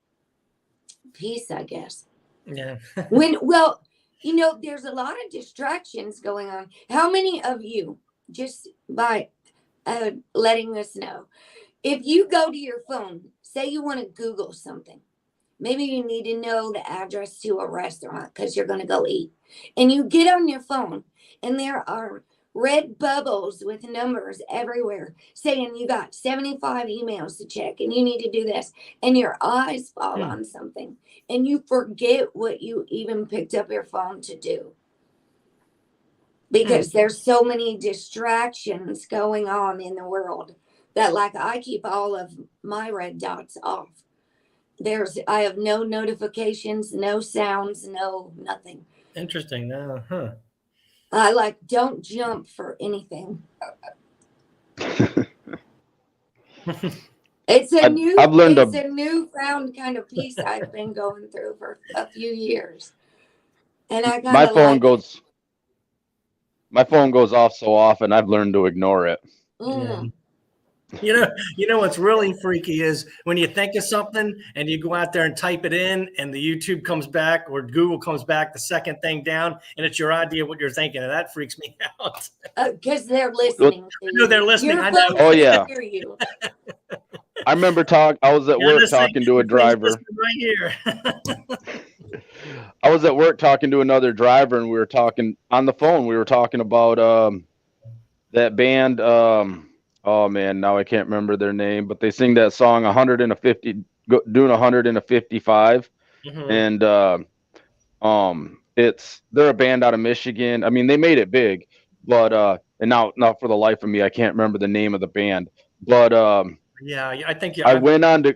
peace, I guess. Yeah. There's a lot of distractions going on. How many of you, just by letting us know, if you go to your phone, say you want to Google something, maybe you need to know the address to a restaurant because you're going to go eat, and you get on your phone and there are red bubbles with numbers everywhere saying you got 75 emails to check and you need to do this, and your eyes fall on something and you forget what you even picked up your phone to do, because there's so many distractions going on in the world that, like, I keep all of my red dots off. I have no notifications, no sounds, no nothing. Interesting. I don't jump for anything. It's a newfound kind of peace I've been going through for a few years. And I got my phone goes off so often, I've learned to ignore it. Mm. You know what's really freaky is when you think of something and you go out there and type it in, and the YouTube comes back or Google comes back the second thing down, and it's your idea what you're thinking, and that freaks me out. Because they're listening. No, they're listening. I know. Oh yeah. Hear you. I remember I was at work talking to a driver. Right here. I was at work talking to another driver, and we were talking on the phone. We were talking about that band. Oh man, now I can't remember their name, but they sing that song 150, doing 155, and they're a band out of Michigan. I mean, they made it big, but and now for the life of me, I can't remember the name of the band. But yeah, I think I went on to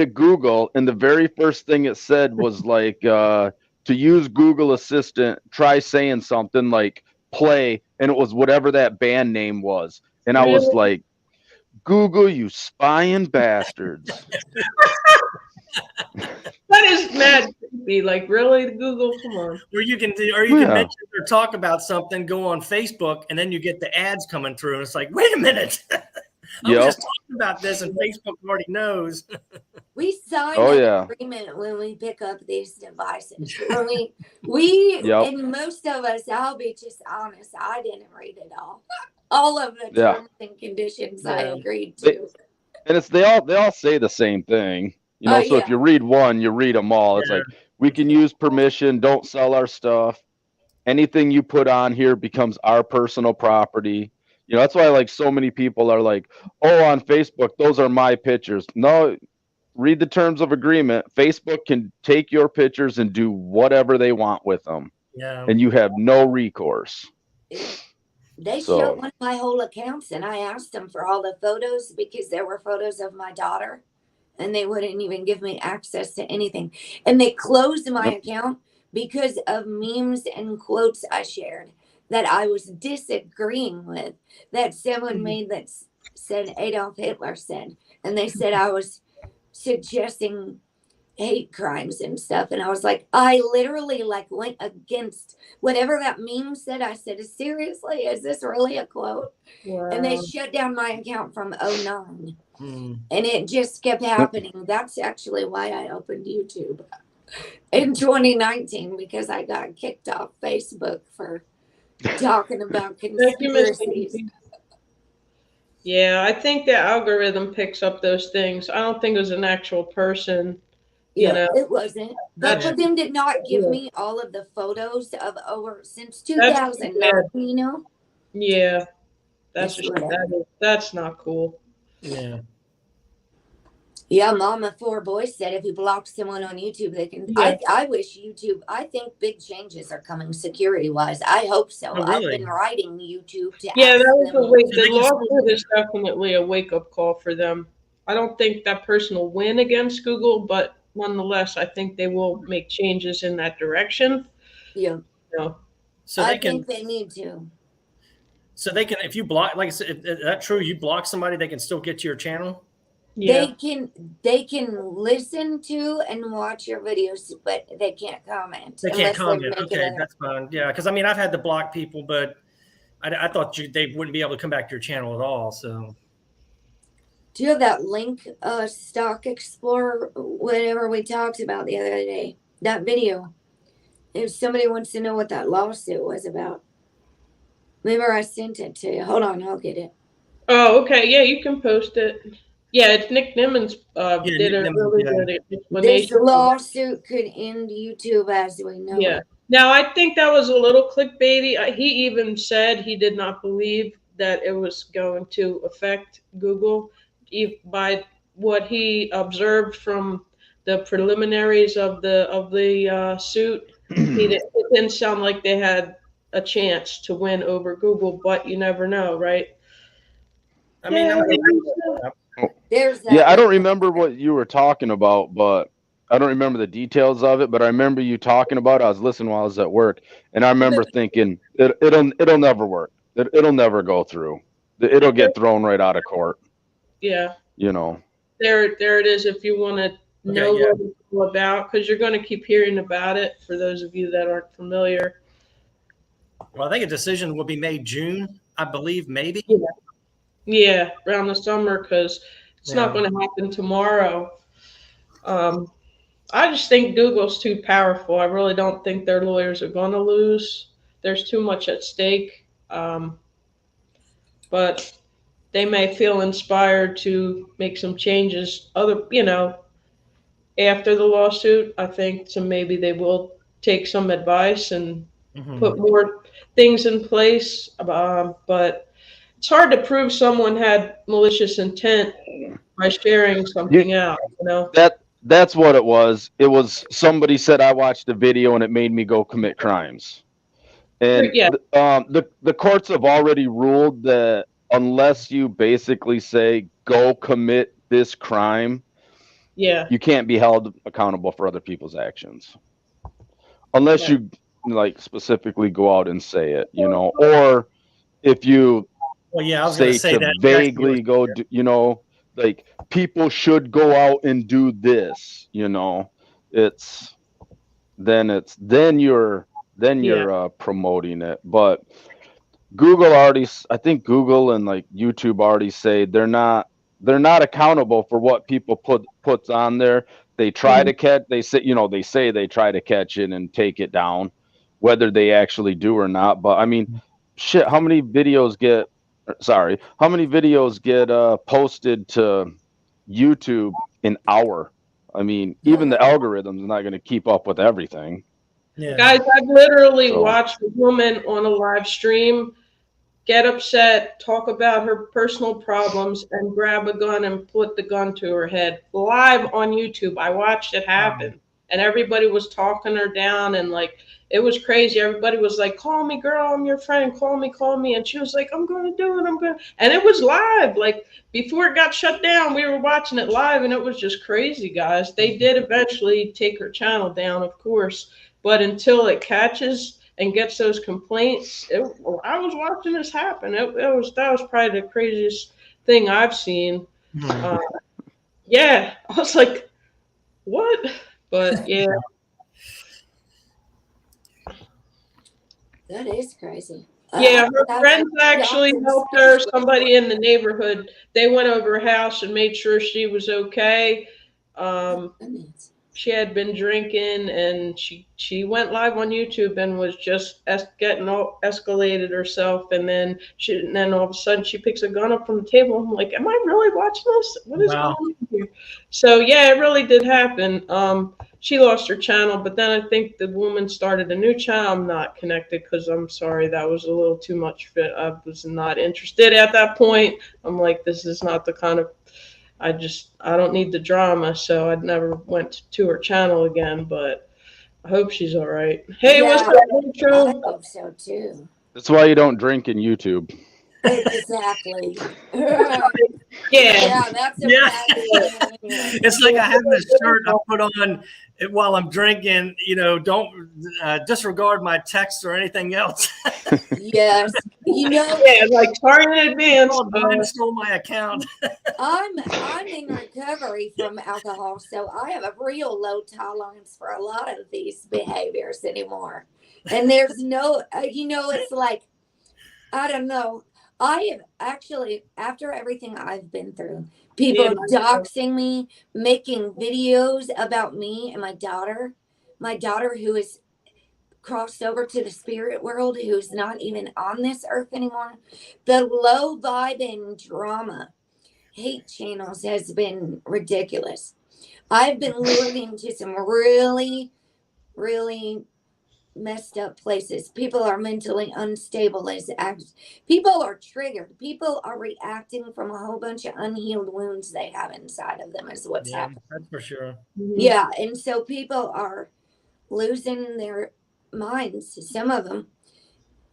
Google, and the very first thing it said was like, to use Google Assistant, try saying something like play, and it was whatever that band name was. And I was like, Google, you spying bastards. That is mad creepy. Like, really, Google? Come on. Or you can mention or talk about something, go on Facebook, and then you get the ads coming through, and it's like, wait a minute. I was just talking about this, and Facebook already knows. We signed an agreement when we pick up these devices. And most of us, I'll be just honest, I didn't read it all. All of the terms and conditions I agreed to. And they all say the same thing. So if you read one, you read them all. It's like, we can use permission, don't sell our stuff. Anything you put on here becomes our personal property. That's why like so many people are like, oh, on Facebook, those are my pictures. No, read the terms of agreement. Facebook can take your pictures and do whatever they want with them. Yeah. And you have no recourse. They showed one of my whole accounts, and I asked them for all the photos because there were photos of my daughter, and they wouldn't even give me access to anything. And they closed my account because of memes and quotes I shared that I was disagreeing with, that someone made that said Adolf Hitler said. And they said I was suggesting hate crimes and stuff. And I was like, I literally went against whatever that meme said. I said, seriously, is this really a quote? Wow. And they shut down my account from 2009. And it just kept happening. That's actually why I opened YouTube in 2019, because I got kicked off Facebook for talking about conspiracies. Yeah, I think the algorithm picks up those things. I don't think it was an actual person. It wasn't. But for them to not give me all of the photos of since 2009, Yeah, that's not cool. Yeah. Yeah, Mama Four Boys said if you block someone on YouTube, they can. Yeah. I wish YouTube. I think big changes are coming security wise. I hope so. Oh, really? I've been writing YouTube to. Yeah, that was the lawsuit is definitely a wake up call for them. I don't think that person will win against Google, but nonetheless, I think they will make changes in that direction. Yeah. So I think they need to. So they can, if you block, like I said, is that true? You block somebody, they can still get to your channel. Yeah. They can listen to and watch your videos, but they can't comment. They can't comment. Okay, that's fine. Yeah, because I mean, I've had to block people, but I thought they wouldn't be able to come back to your channel at all. So, do you have that link, Stock Explorer, whatever we talked about the other day? That video. If somebody wants to know what that lawsuit was about, remember I sent it to you. Hold on, I'll get it. Oh, okay. Yeah, you can post it. Yeah, it's Nick Nimmons did a really good explanation. This lawsuit could end YouTube as we know it. Now, I think that was a little clickbaity. He even said he did not believe that it was going to affect Google by what he observed from the preliminaries of the suit. It didn't sound like they had a chance to win over Google, but you never know, right? I mean, There's that. Yeah, I don't remember what you were talking about, but I don't remember the details of it. But I remember you talking about it. I was listening while I was at work, and I remember thinking it'll never work. It'll never go through. It'll get thrown right out of court. Yeah. You know. There it is. If you want to know what it's all about, because you're going to keep hearing about it. For those of you that aren't familiar. Well, I think a decision will be made June, I believe, maybe. Yeah, around the summer, because it's not going to happen tomorrow. I just think Google's too powerful. I really don't think their lawyers are going to lose. There's too much at stake. But they may feel inspired to make some changes. After the lawsuit, I think so. Maybe they will take some advice and put more things in place. But it's hard to prove someone had malicious intent by sharing something out. That's what it was. It was somebody said I watched a video and it made me go commit crimes. And the courts have already ruled that unless you basically say go commit this crime, you can't be held accountable for other people's actions. Unless you like specifically go out and say it, or if you I was going to say that vaguely go, like people should go out and do this, then you're promoting it. But I think Google and like YouTube already say they're not accountable for what people puts on there. They try to catch, they say they try to catch it and take it down, whether they actually do or not. But I mean, shit, how many videos get posted to YouTube an hour? I mean, even the algorithm's not going to keep up with everything. Yeah. Guys, I've literally watched a woman on a live stream get upset, talk about her personal problems, and grab a gun and put the gun to her head live on YouTube. I watched it happen, and everybody was talking her down, and like it was crazy. Everybody was like, "Call me, girl. I'm your friend. Call me." And she was like, "I'm going to do it. And it was live. Like before it got shut down, we were watching it live, and it was just crazy, guys. They did eventually take her channel down, of course, but until it catches and gets those complaints, I was watching this happen. That was probably the craziest thing I've seen. I was like, what? But yeah. That is crazy. Yeah, her friends actually helped her. Somebody in the neighborhood, they went over her house and made sure she was okay. She had been drinking, and she went live on YouTube and was just getting all escalated herself. And then all of a sudden she picks a gun up from the table. I'm like, am I really watching this? What is going on here? So yeah, it really did happen. She lost her channel, but then I think the woman started a new channel. I'm not connected because I'm sorry, that was a little too much fit. I was not interested at that point. I'm like, this is not the kind of, I don't need the drama, so I never went to her channel again, but I hope she's all right. Hey, what's up, Rachel? I hope so too. That's why you don't drink in YouTube. Exactly. Yeah, that's It's like I have this shirt I put on while I'm drinking. Don't disregard my text or anything else. Yes, like sorry in advance. Brian stole my account. I'm in recovery from alcohol, so I have a real low tolerance for a lot of these behaviors anymore. And there's no, it's like, I don't know. I have actually, after everything I've been through, people doxing me, making videos about me and my daughter who is crossed over to the spirit world, who's not even on this earth anymore. The low vibe and drama hate channels has been ridiculous. I've been lured into some really, really messed up places. People are mentally unstable. People are triggered. People are reacting from a whole bunch of unhealed wounds they have inside of them is what's happening. That's for sure. Yeah. And so people are losing their minds, some of them.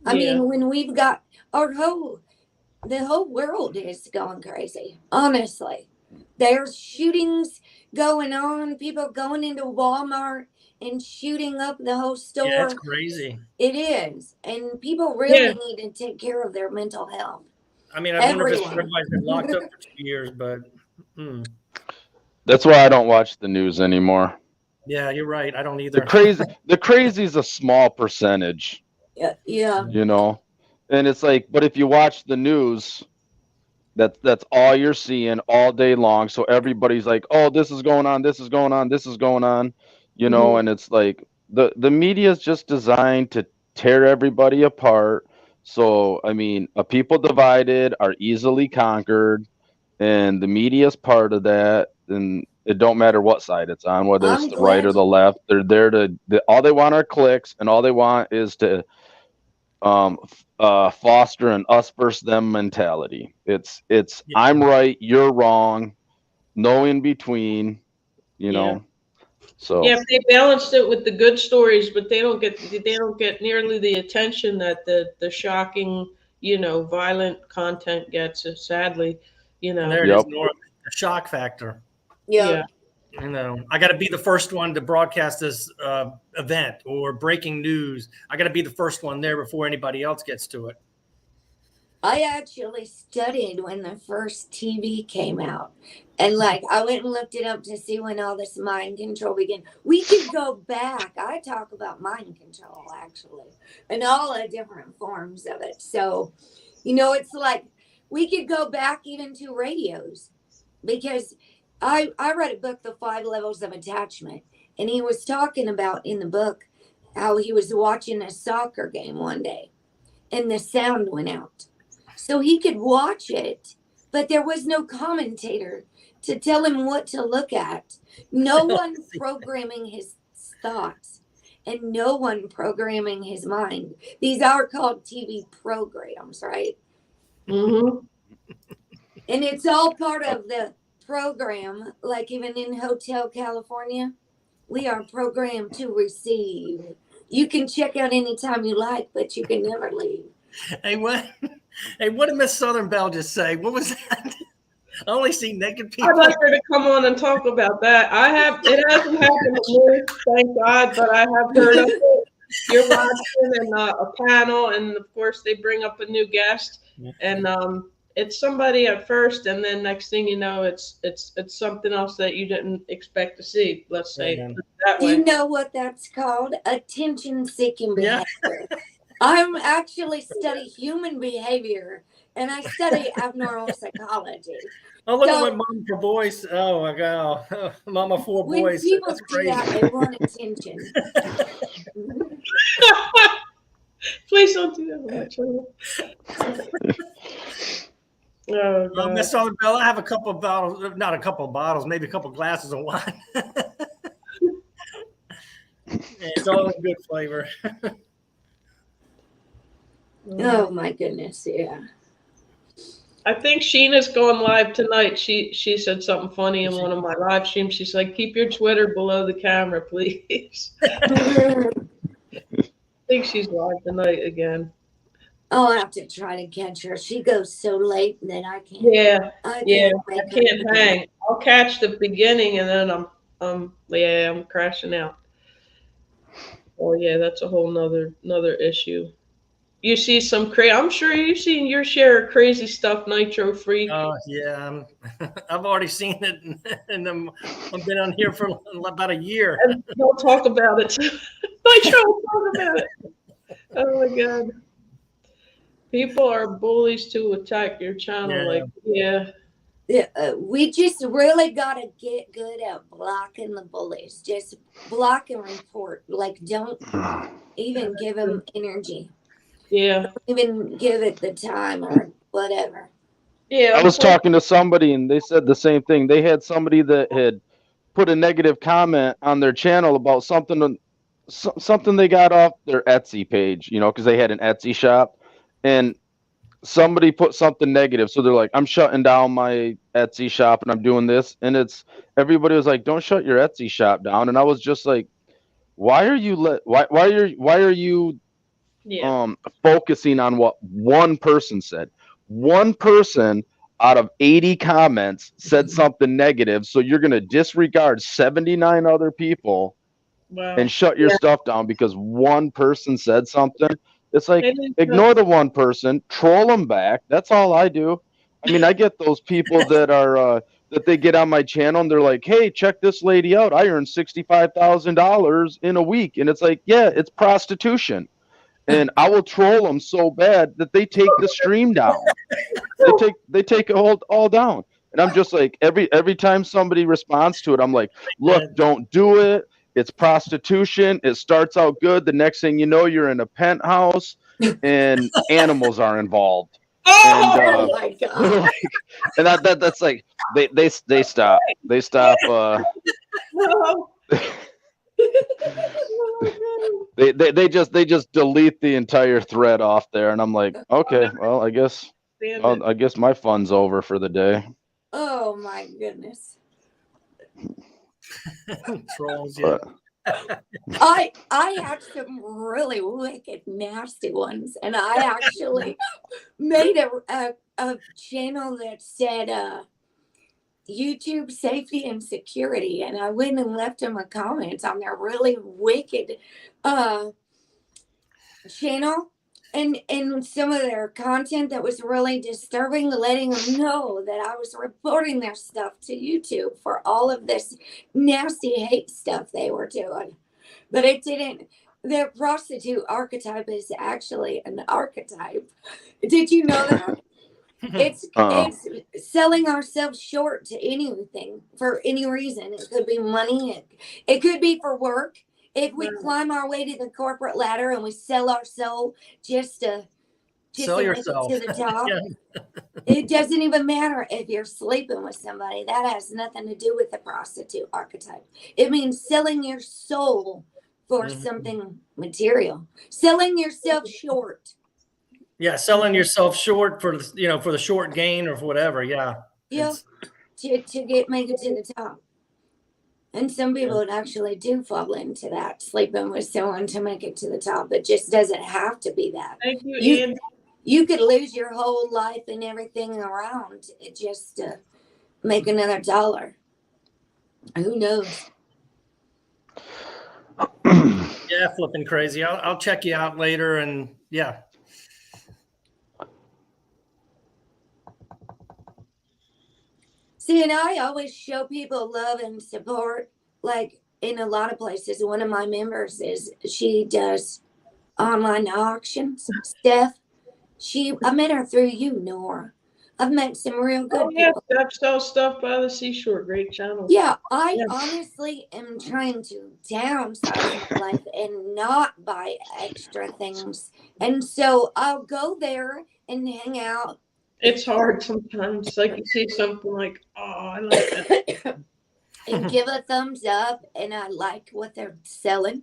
I mean, when we've got the whole world is going crazy, honestly. There's shootings going on, people going into Walmart and shooting up the whole store. Yeah, it's crazy. It is. And people really need to take care of their mental health. I mean, I wonder if everybody's been locked up for 2 years, but that's why I don't watch the news anymore. Yeah, you're right. I don't either. The crazy is a small percentage. Yeah. You know, and it's like, but if you watch the news, that's all you're seeing all day long. So everybody's like, oh, this is going on, this is going on, this is going on, you know, and it's like the media is just designed to tear everybody apart. So, I mean, a people divided are easily conquered, and the media is part of that. And it don't matter what side it's on, whether it's the right or the left. They're there all they want are clicks, and all they want is to foster an us versus them mentality. It's I'm right, you're wrong, no in between, you know. So yeah, they balanced it with the good stories, but they don't get nearly the attention that the shocking, you know, violent content gets. Sadly, you know. And there it is, Nora, the shock factor. Yeah. You know, I got to be the first one to broadcast this event or breaking news. I got to be the first one there before anybody else gets to it. I actually studied when the first TV came out. And like, I went and looked it up to see when all this mind control began. We could go back. I talk about mind control, actually, and all the different forms of it. So, you know, it's like we could go back even to radios, because I read a book, The 5 Levels of Attachment, and he was talking about in the book how he was watching a soccer game one day and the sound went out. So he could watch it, but there was no commentator to tell him what to look at. No one programming his thoughts and no one programming his mind. These are called TV programs, right? Mm-hmm. And it's all part of the program. Like even in Hotel California, we are programmed to receive. You can check out anytime you like, but you can never leave. Hey, what did Miss Southern Belle just say? What was that? I only see naked people. I'd like her to come on and talk about that. It hasn't happened to me, thank God, but I have heard of it. You're watching and a panel, and of course they bring up a new guest, and it's somebody at first, and then next thing you know, it's something else that you didn't expect to see. Let's say that way. Do you know what that's called? Attention-seeking behavior. I'm actually study human behavior, and I study abnormal psychology. Oh, look at what Mama for Boys. Oh my God, Mama for when Boys. People That's do crazy. that, they want attention. Please don't do that on my channel. Oh, God. Miss Southern Belle, I have a couple of bottles, not a couple of bottles, maybe a couple of glasses of wine. It's all in good flavor. Oh my goodness, yeah. I think Sheena's going live tonight. She said something funny in one of my live streams. She's like, keep your Twitter below the camera, please. I think she's live tonight again. I'll have to try to catch her. She goes so late that I can't. Yeah, I can't hang. I'll catch the beginning and then I'm crashing out. Oh yeah, that's a whole nother issue. You see some crazy. I'm sure you've seen your share of crazy stuff, Nitro Freak. Oh yeah, I've already seen it, and I've been on here for about a year. And we'll talk about it. Nitro will talk about it. Oh my God. People are bullies to attack your channel. Yeah. We just really got to get good at blocking the bullies. Just block and report. Like, don't even give them energy. Yeah. Don't even give it the time or whatever. Yeah. I was talking to somebody and they said the same thing. They had somebody that had put a negative comment on their channel about something something they got off their Etsy page, you know, because they had an Etsy shop, and somebody put something negative. So they're like, I'm shutting down my Etsy shop and I'm doing this. And everybody was like, don't shut your Etsy shop down. And I was just like, why are you why are you Yeah. focusing on what one person said? One person out of 80 comments said something negative. So you're going to disregard 79 other people and Wow. shut your Yeah. stuff down because one person said something. It's like, It is ignore the one person, troll them back. That's all I do. I mean, I get those people that are that they get on my channel and they're like, "Hey, check this lady out. I earned $65,000 in a week," and it's like, yeah, it's prostitution. And I will troll them so bad that they take the stream down. They take it all down. And I'm just like, every time somebody responds to it, I'm like, look, don't do it. It's prostitution. It starts out good. The next thing you know, you're in a penthouse and animals are involved. And Oh my God. like, and that's like they stop. They stop No. they just delete the entire thread off there, and I'm like, okay, well, I guess my fun's over for the day. Oh my goodness. Trolls, yeah. I had some really wicked, nasty ones, and I actually made a channel that said YouTube safety and security, and I went and left them a comment on their really wicked channel. And some of their content that was really disturbing, letting them know that I was reporting their stuff to YouTube for all of this nasty hate stuff they were doing. But it didn't. Their prostitute archetype is actually an archetype. Did you know that? It's selling ourselves short to anything for any reason. It could be money. It could be for work. If we climb our way to the corporate ladder and we sell our soul just to Sell yourself to the top, yeah. It doesn't even matter if you're sleeping with somebody. That has nothing to do with the prostitute archetype. It means selling your soul for something material, selling yourself short. Yeah, selling yourself short for for the short gain or for whatever. Yeah. Yeah, to make it to the top. And some people actually do fall into that, sleeping with someone to make it to the top. It just doesn't have to be that. Thank you, Andy. You could lose your whole life and everything around it just to make another dollar. Who knows? Yeah, flipping crazy. I'll check you out later, and yeah. See, and I always show people love and support. Like in a lot of places, one of my members she does online auctions stuff. I met her through you, Nora. I've met some real good people. Steph sells stuff by the seashore. Great channel. Yeah, I honestly am trying to downsize my life and not buy extra things. And so I'll go there and hang out. It's hard sometimes. Like you see something like, oh, I like that. And give a thumbs up, and I like what they're selling.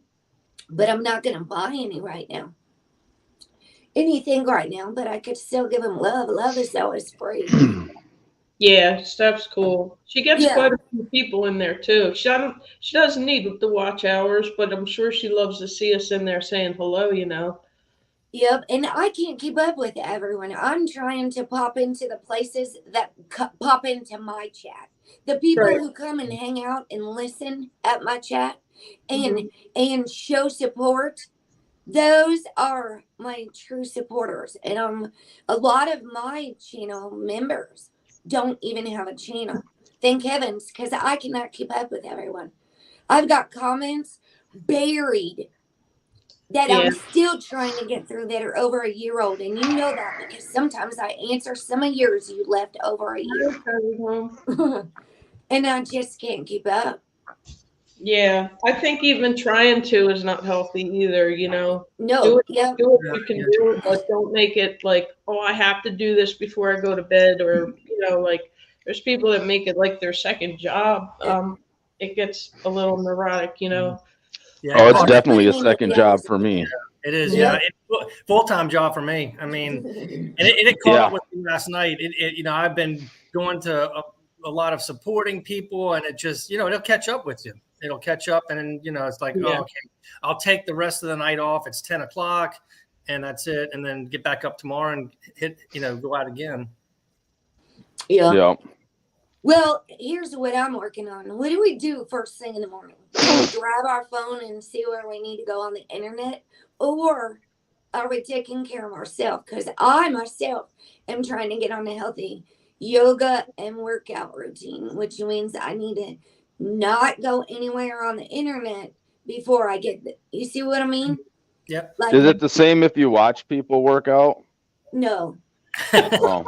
But I'm not going to buy anything right now, but I could still give them love. Love is always free. Yeah, Steph's cool. She gets quite a few people in there too. She doesn't need the watch hours, but I'm sure she loves to see us in there saying hello, Yep, and I can't keep up with everyone. I'm trying to pop into the places that pop into my chat. The people who come and hang out and listen at my chat and show support, those are my true supporters. And a lot of my channel members don't even have a channel. Thank heavens, because I cannot keep up with everyone. I've got comments buried that I'm still trying to get through that are over a year old. And you know that because sometimes I answer some of yours you left over a year. And I just can't keep up. Yeah, I think even trying to is not healthy either, No, do what you can do, but don't make it like, oh, I have to do this before I go to bed, or like there's people that make it like their second job. It gets a little neurotic, Yeah, Oh, it's costs- definitely a second job for me. It is, yeah. Full-time job for me. I mean, and it caught Yeah. up with me last night. I've been going to a lot of supporting people, and it just, it'll catch up with you. It'll catch up, and then, it's like, Yeah. oh, okay, I'll take the rest of the night off. It's 10 o'clock, and that's it. And then get back up tomorrow and go out again. Yeah. Well, here's what I'm working on. What do we do first thing in the morning? Do we grab our phone and see where we need to go on the internet? Or are we taking care of ourselves? Because I myself am trying to get on a healthy yoga and workout routine, which means I need to not go anywhere on the internet before I get you see what I mean? Yep. Like, Is it the same if you watch people work out? no. Oh.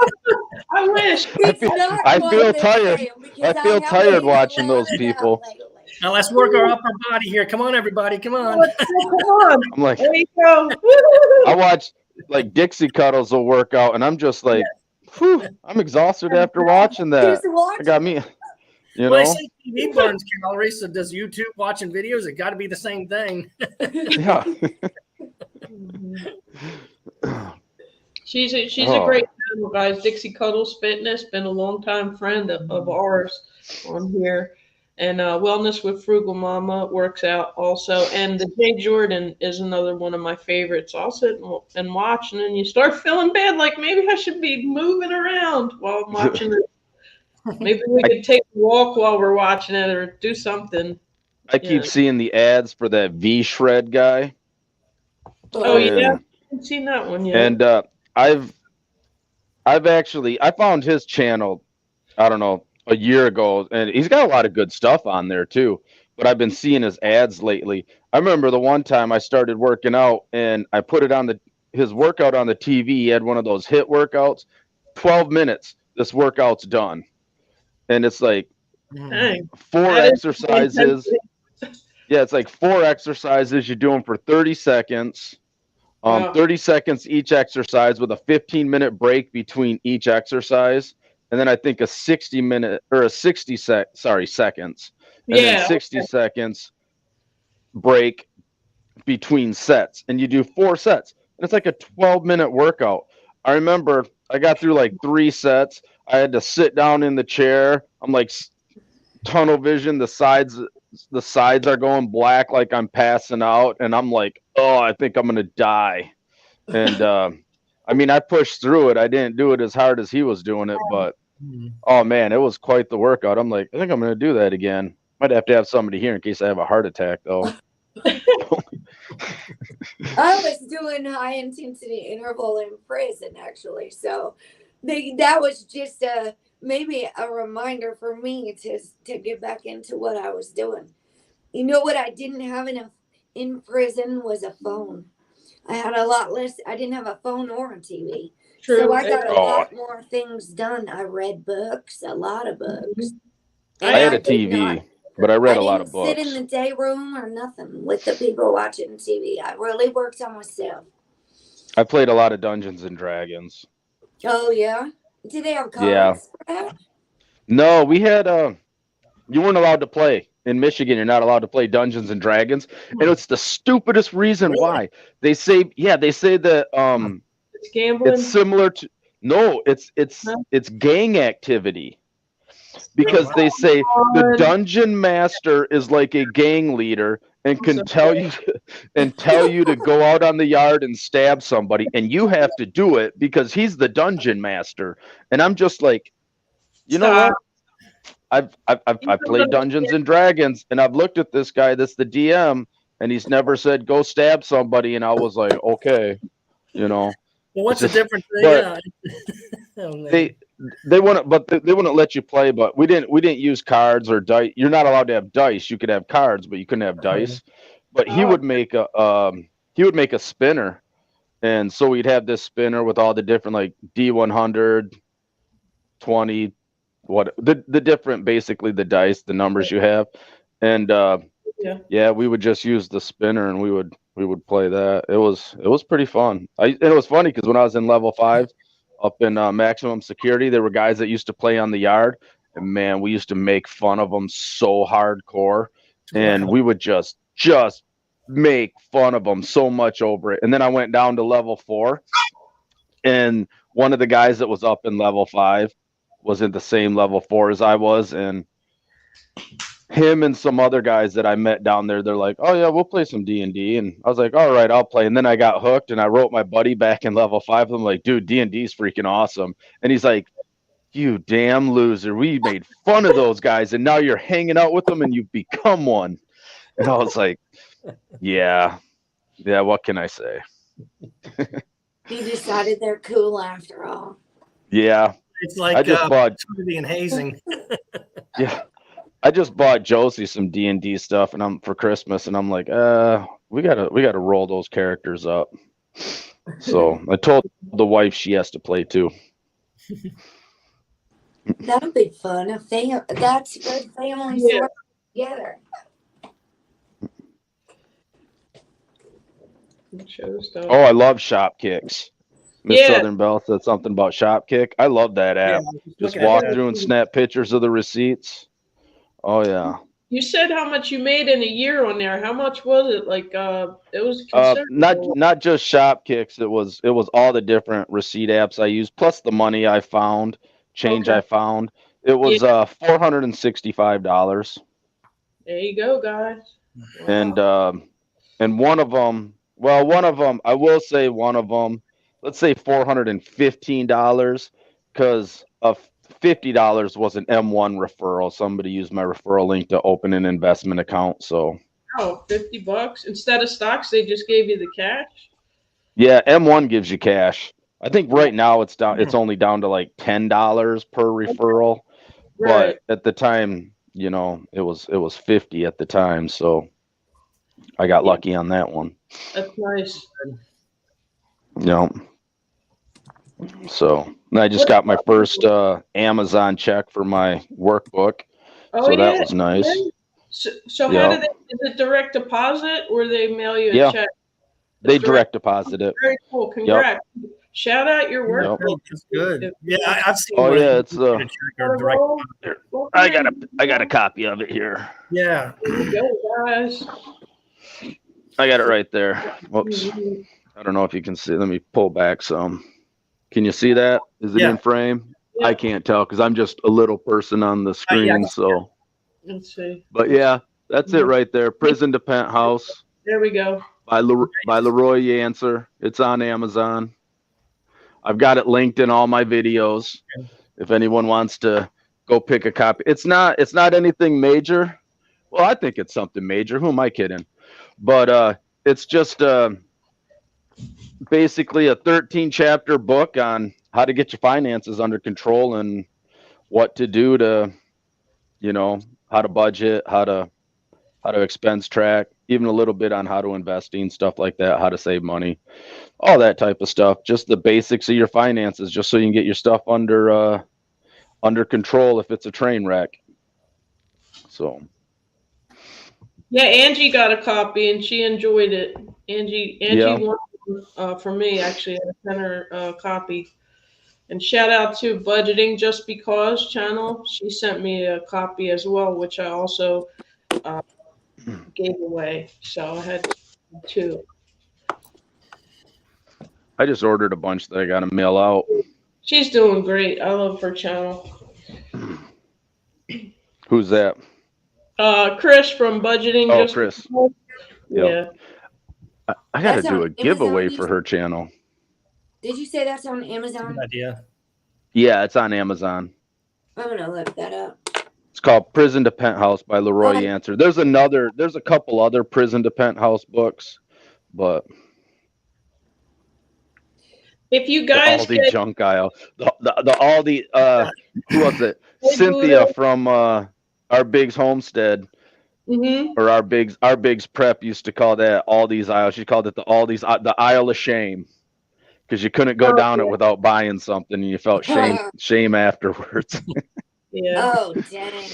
I wish. It's feel- not I quite feel the tired. same because I feel haven't tired even watching those allowed it people. out lately. Now let's work our upper body here. Come on, everybody. Come on. Come on. I'm like, There you go. I watch like Dixie Cuddles will work out, and I'm just like, whew, I'm exhausted after watching that. Just watch It got me, Well, they know. say TV burns calories, so does YouTube watching videos? It got to be the same thing. Yeah. She's a Oh. great channel, guys. Dixie Cuddles Fitness, been a longtime friend of ours on here. And Wellness with Frugal Mama works out also. And the Jay Jordan is another one of my favorites. I'll sit and watch, and then you start feeling bad, like maybe I should be moving around while I'm watching it. Maybe we could take a walk while we're watching it or do something. I keep Yeah. seeing the ads for that V Shred guy. Oh, And- yeah? I haven't seen that one yet. And I've actually I found his channel, I don't know, a year ago, and he's got a lot of good stuff on there too. But I've been seeing his ads lately. I remember the one time I started working out and I put it on his workout on the TV. He had one of those HIIT workouts. 12 minutes, this workout's done. And it's like Dang. 4 That is exercises. Yeah, it's like 4 exercises. You do them for 30 seconds. Wow. 30 seconds each exercise with a 15-minute break between each exercise. And then I think a 60-minute or a 60 seconds. And then 60 seconds break between sets. And you do 4 sets. And it's like a 12-minute workout. I remember I got through like 3 sets. I had to sit down in the chair. I'm like tunnel vision. The sides are going black like I'm passing out. And I'm like, oh, I think I'm going to die. And I mean, I pushed through it. I didn't do it as hard as he was doing it, but oh man, it was quite the workout. I'm like, I think I'm going to do that again. Might have to have somebody here in case I have a heart attack, though. I was doing high intensity interval in prison, actually. So that was just maybe a reminder for me to get back into what I was doing. You know what I didn't have in prison was a phone. I had a lot less. I didn't have a phone or a TV. True. So I got a Oh. lot more things done. I read books, a lot of books. I had a did TV, not- but I read a lot didn't of books. sit in the day room or nothing with the people watching TV. I really worked on myself. I played a lot of Dungeons and Dragons. Oh yeah, did they have cards Yeah. for that? No, we had you weren't allowed to play in Michigan. You're not allowed to play Dungeons and Dragons, and it's the stupidest reason why. They say that It's gambling. it's similar to it's gang activity. Because they say the dungeon master is like a gang leader and can tell you to go out on the yard and stab somebody, and you have to do it because he's the dungeon master. And I'm just like, you know what? I've played Dungeons and Dragons, and I've looked at this guy that's the DM, and he's never said go stab somebody, and I was like, okay, you know. Well, what's the It's just- difference? but Yeah. They wouldn't, but they wouldn't let you play. But we didn't use cards or dice. You're not allowed to have dice. You could have cards, but you couldn't have dice. But he would make a spinner, and so we'd have this spinner with all the different like D100, 20, what the different basically the dice, the numbers you have, and yeah, we would just use the spinner and we would play that. It was pretty fun. And it was funny because when I was in level 5. Up in maximum security, there were guys that used to play on the yard, and man, we used to make fun of them so hardcore, and we would just make fun of them so much over it. And then I went down to level 4, and one of the guys that was up in level 5 was in the same level 4 as I was, and him and some other guys that I met down there, they're like, "Oh yeah, we'll play some D&D." And I was like, "All right, I'll play." And then I got hooked, and I wrote my buddy back in level 5. I'm like, "Dude, D&D is freaking awesome." And he's like, "You damn loser. We made fun of those guys, and now you're hanging out with them and you've become one." And I was like, "Yeah. Yeah, what can I say?" You decided they're cool after all. Yeah. It's like I just bought and hazing. Yeah. I just bought Josie some D&D stuff and I'm for Christmas, and I'm like, we gotta roll those characters up. So I told the wife she has to play too. That'll be fun. That's good family Yeah. together. Oh, I love Shopkicks. Miss Yeah. Southern Belle said something about Shopkick. I love that app. Just walk through and snap pictures of the receipts. Oh yeah. You said how much you made in a year on there. How much was it? Like it was considerable. Not just Shopkicks. It was all the different receipt apps I used, plus the money I found, change I found. It was $465. There you go, guys. Wow. And one of them, I will say one of them, let's say $415, because of $50 was an M1 referral. Somebody used my referral link to open an investment account. So $50 instead of stocks, they just gave you the cash. Yeah, M1 gives you cash. I think right now it's down. It's only down to like $10 per referral. Right. But at the time, it was 50 at the time. So I got lucky on that one. That's nice. Yeah. So I just got my first Amazon check for my workbook. Oh, so yeah. That was nice. So how do they, is it direct deposit or they mail you a check? They direct deposit it. Very cool. Congrats. Yep. Shout out your workbook. That's good. Yeah, I've seen. Oh yeah, it's I got a copy of it here. Yeah. There you go, guys. I got it right there. Whoops. I don't know if you can see. Let me pull back some. Can you see that? Is it in frame? Yeah. I can't tell because I'm just a little person on the screen. So let's see. But yeah, that's it right there. Prison to Penthouse. There we go. By Leroy Yancer. It's on Amazon. I've got it linked in all my videos. If anyone wants to go pick a copy, it's not anything major. Well, I think it's something major. Who am I kidding? But it's just basically a 13-chapter book on how to get your finances under control and what to do to, how to budget, how to expense track, even a little bit on how to investing, stuff like that, how to save money, all that type of stuff. Just the basics of your finances, just so you can get your stuff under control if it's a train wreck. So. Yeah, Angie got a copy and she enjoyed it. Angie won for me, actually. I sent her a copy. And shout out to Budgeting Just Because channel. She sent me a copy as well, which I also gave away. So I had 2. I just ordered a bunch that I got to mail out. She's doing great. I love her channel. Who's that? Chris from Budgeting. Oh, Chris. Yeah. I got to do a giveaway for her channel. Did you say that's on Amazon? Good idea. Yeah, it's on Amazon. I'm gonna look that up. It's called Prison to Penthouse by Leroy Yancer. There's a couple other Prison to Penthouse books, but if you guys the Aldi junk aisle, the Aldi, who was it? Cynthia from Our Biggs Homestead, or Our Biggs Prep used to call that Aldi's aisle. She called it the aisle of shame, because you couldn't go down it without buying something, and you felt shame afterwards. Yeah. Oh dang.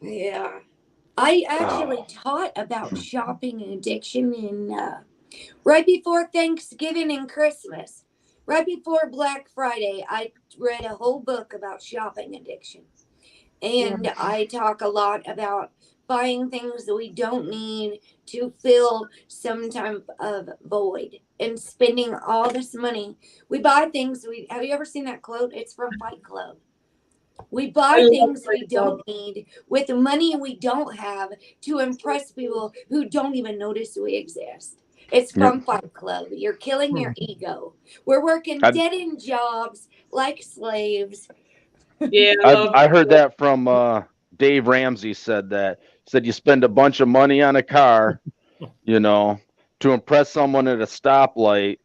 Yeah. I actually taught about shopping addiction in right before Thanksgiving and Christmas. Right before Black Friday, I read a whole book about shopping addiction. And I talk a lot about buying things that we don't need to fill some type of void and spending all this money. We buy things have you ever seen that quote? It's from Fight Club. We buy things we don't need with money we don't have to impress people who don't even notice we exist. It's from Fight Club. You're killing your ego. We're working dead-end jobs like slaves. Yeah, I heard that from Dave Ramsey said that. He said you spend a bunch of money on a car, you know, to impress someone at a stoplight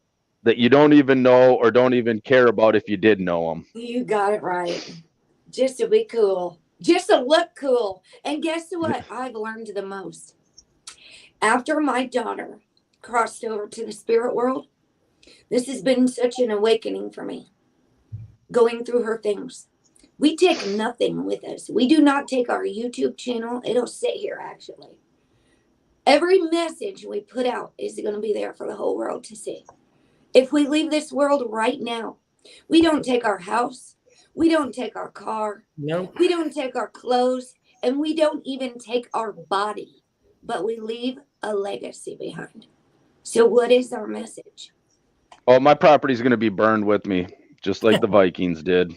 that you don't even know or don't even care about if you did know them. You got it right. Just to be cool. Just to look cool. And guess what? I've learned the most. After my daughter crossed over to the spirit world, this has been such an awakening for me. Going through her things. We take nothing with us. We do not take our YouTube channel. It'll sit here, actually. Every message we put out is going to be there for the whole world to see. If we leave this world right now, we don't take our house. We don't take our car. No. We don't take our clothes. And we don't even take our body. But we leave a legacy behind. So what is our message? Oh, my property's going to be burned with me, just like the Vikings did.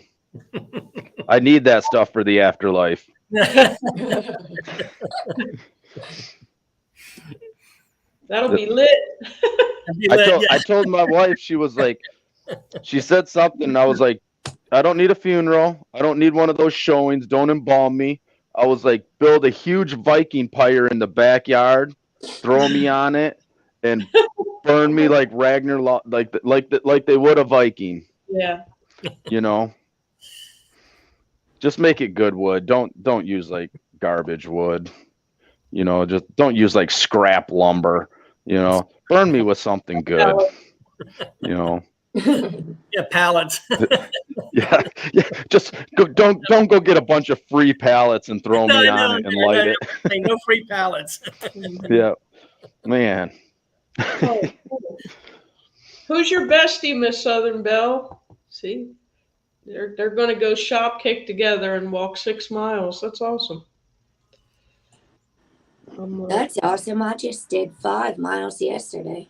I need that stuff for the afterlife. That'll be lit. I told my wife, she said something, and I was like, I don't need a funeral. I don't need one of those showings. Don't embalm me. I was like, build a huge Viking pyre in the backyard, throw me on it, and burn me like Ragnar, like they would a Viking. Yeah. You know, just make it good wood. Don't use like garbage wood. You know, just don't use like scrap lumber. You know, burn me with something good. You know. Yeah, pallets. Yeah. Just don't go get a bunch of free pallets and throw me on it and light it. Ain't no free pallets. Yeah, man. Oh, cool. Who's your bestie, Miss Southern Belle? See, they're going to go shop kick together and walk 6 miles. That's awesome. That's awesome. I just did 5 miles yesterday.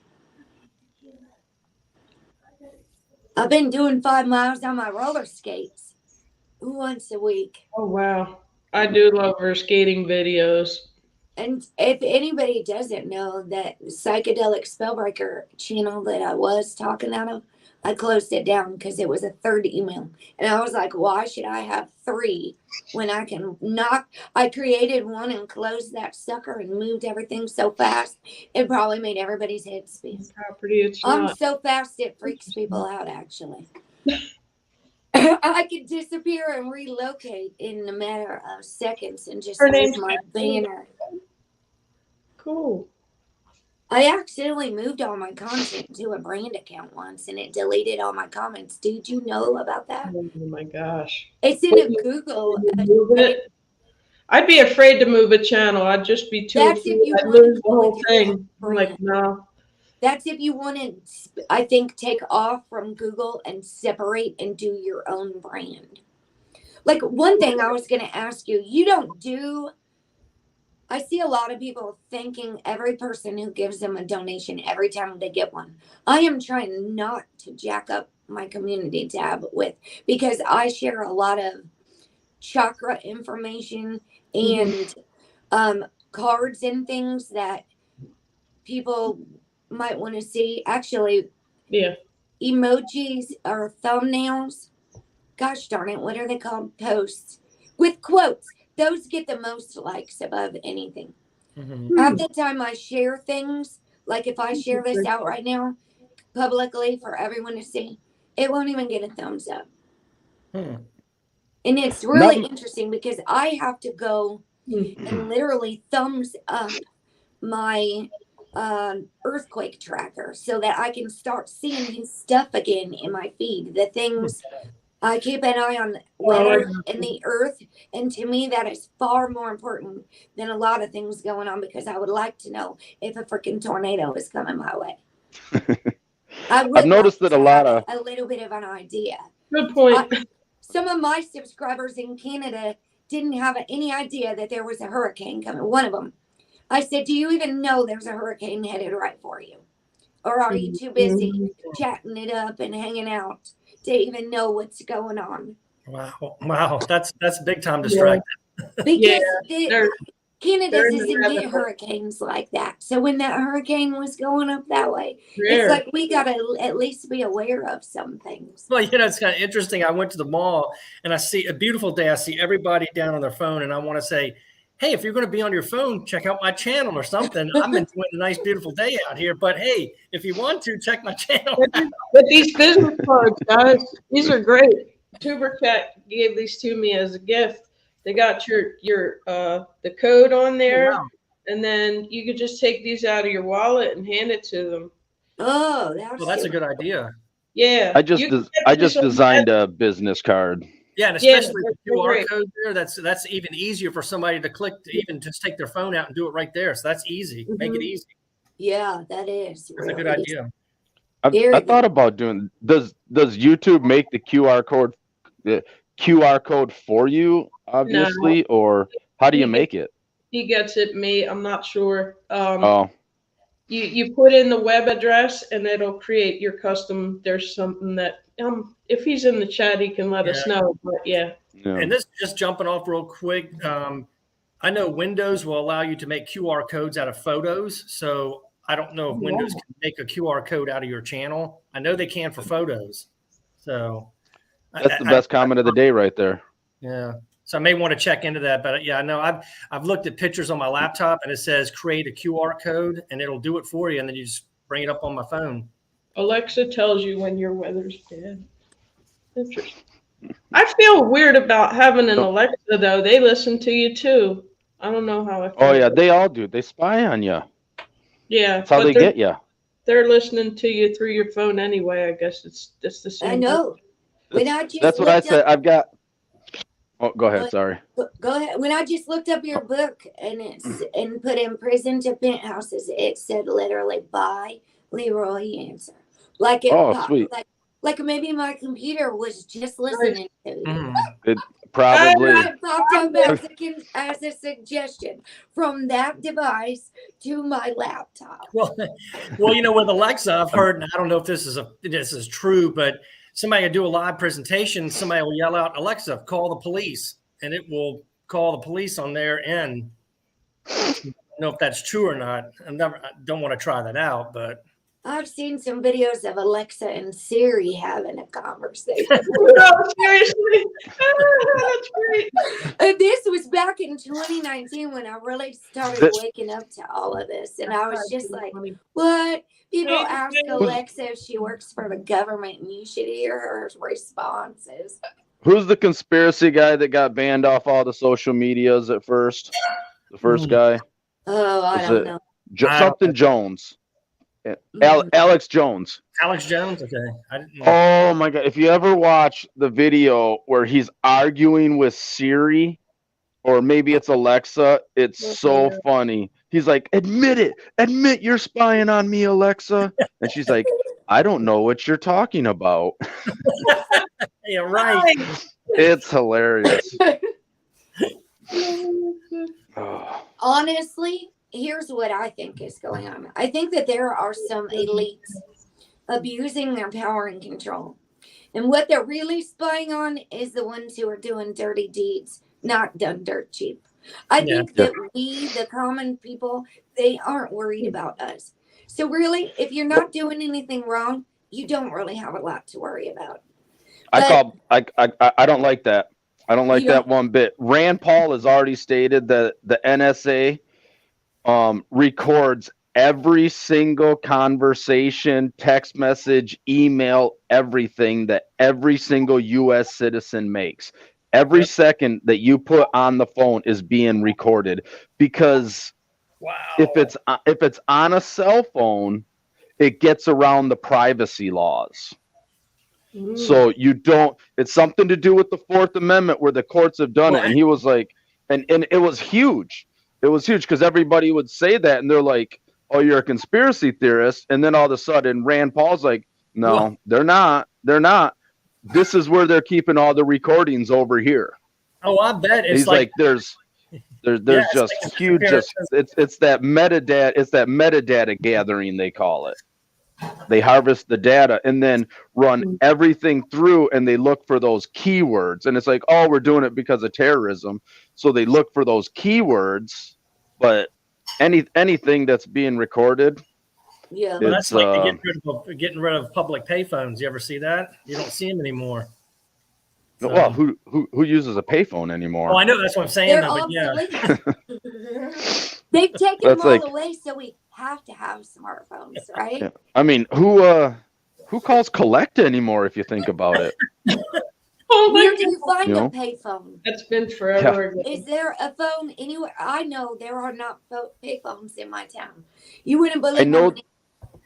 I've been doing 5 miles on my roller skates once a week. Oh, wow. I do love her skating videos. And if anybody doesn't know, that Psychedelic Spellbreaker channel that I was talking out of, I closed it down because it was a third email. And I was like, why should I have 3 when I can knock? I created one and closed that sucker and moved everything so fast, it probably made everybody's head spin. I'm so fast it freaks people out, actually. I could disappear and relocate in a matter of seconds and just lose my banner. Cool. I accidentally moved all my content to a brand account once and it deleted all my comments. Did you know about that? Oh my gosh. It's in a Google. I'd be afraid to move a channel. I'd just be too That's if you I'd lose the whole thing. brand. Like, no. That's if you want to, I think, take off from Google and separate and do your own brand. Like, one thing I was going to ask you, you don't do, I see a lot of people thanking every person who gives them a donation every time they get one. I am trying not to jack up my community tab with, because I share a lot of chakra information and cards and things that people might want to see. Actually, yeah, emojis or thumbnails, gosh darn it, what are they called? Posts with quotes. Those get the most likes above anything. Half the time I share things, like if I share this out right now publicly for everyone to see, it won't even get a thumbs up. And it's really interesting because I have to go and literally thumbs up my earthquake tracker so that I can start seeing his stuff again in my feed. The things I keep an eye on, weather and the earth, and to me that is far more important than a lot of things going on, because I would like to know if a freaking tornado is coming my way. I've noticed that a little bit of an idea. Good point. Some of my subscribers in Canada didn't have any idea that there was a hurricane coming. One of them. I said, do you even know there's a hurricane headed right for you? Or are you too busy chatting it up and hanging out to even know what's going on? Wow. That's big time distracted. Because they're Canada in the doesn't rabbit get hole. hurricanes like that. So when that hurricane was going up that way, Rare. it's like we got to at least be aware of some things. Well, it's kind of interesting. I went to the mall and I see a beautiful day. I see everybody down on their phone, and I want to say, hey, if you're going to be on your phone, check out my channel or something. I'm enjoying a nice, beautiful day out here. But hey, if you want to, check my channel. But these business cards, guys, these are great. Tuber Chat gave these to me as a gift. They got your the code on there, Wow. and then you could just take these out of your wallet and hand it to them. Oh, Well, that's a good idea. Yeah, I just designed a business card. Yeah, and Yeah, especially the that's QR great. code there, that's even easier for somebody to click to even just take their phone out and do it right there. So that's easy. Make it easy. Yeah, that is. That's a good idea. I thought about doing. Does YouTube make the QR code for you, obviously, or how do you make it? He gets it made. I'm not sure. Oh, You put in the web address and it'll create your custom. There's something that if he's in the chat, he can let us know. But yeah. And this just jumping off real quick. I know Windows will allow you to make QR codes out of photos. So I don't know if Windows can make a QR code out of your channel. I know they can for photos. So that's the best comment of the day right there. Yeah. So I may want to check into that, but yeah, I know I've looked at pictures on my laptop and it says create a QR code and it'll do it for you. And then you just bring it up on my phone. Alexa tells you when your weather's bad. Interesting. I feel weird about having an Alexa though. They listen to you too. I don't know how I feel. Oh yeah, they all do. They spy on you. Yeah. That's how they get you. They're listening to you through your phone anyway. I guess it's the same. I know. That's what I said. I've got. Oh, go ahead. Sorry. Go ahead. When I just looked up your book and put in prison to penthouses, it said literally by Leroy Answer. Like it. Oh, sweet. Like maybe my computer was just listening to you. It probably. It popped up as a suggestion from that device to my laptop. Well, with Alexa, I've heard, and I don't know if this is true, but somebody will do a live presentation. Somebody will yell out, "Alexa, call the police," and it will call the police on their end. I don't know if that's true or not. I don't want to try that out, but I've seen some videos of Alexa and Siri having a conversation. No, seriously. That's great. This was back in 2019 when I really started waking up to all of this. And I was just like, what? People ask Alexa if she works for the government, and you should hear her responses. Who's the conspiracy guy that got banned off all the social medias at first? The first guy? Oh, I don't know. Something Jones. Alex Jones. Alex Jones. Okay. I didn't know. Oh my God. If you ever watch the video where he's arguing with Siri, or maybe it's Alexa, it's so funny. He's like, admit it. Admit you're spying on me, Alexa. And she's like, I don't know what you're talking about. Yeah, right. It's hilarious. Honestly, here's what I think is going on. I think that there are some elites abusing their power and control. And what they're really spying on is the ones who are doing dirty deeds, not done dirt cheap. I think that we, the common people, they aren't worried about us. So really, if you're not doing anything wrong, you don't really have a lot to worry about. I don't like that. I don't like that one bit. Rand Paul has already stated that the NSA records every single conversation, text message, email, everything that every single U.S. citizen makes. Every second that you put on the phone is being recorded, because if it's on a cell phone, it gets around the privacy laws. So you don't. It's something to do with the Fourth Amendment, where the courts have done it. And he was like, and it was huge. It was huge because everybody would say that, and they're like, "Oh, you're a conspiracy theorist." And then all of a sudden, Rand Paul's like, "No, they're not. They're not. This is where they're keeping all the recordings over here." Oh, I bet it's He's like there's it's just like a huge, just it's that metadata gathering, they call it. They harvest the data and then run everything through, and they look for those keywords. And it's like, oh, we're doing it because of terrorism, so they look for those keywords. But anything that's being recorded, Yeah. Well, that's like getting rid of public payphones. You ever see that? You don't see them anymore. So, well, who uses a payphone anymore? Oh, I know, that's what I'm saying. They're Though, but yeah. obsolete. They've taken That's them all like- away, so we have to have smartphones, right? Yeah. I mean, who calls collect anymore? If you think about it, Oh my Where do you find You a know? payphone? That's been forever ago. Is there a phone anywhere? I know there are not payphones in my town. You wouldn't believe. I know.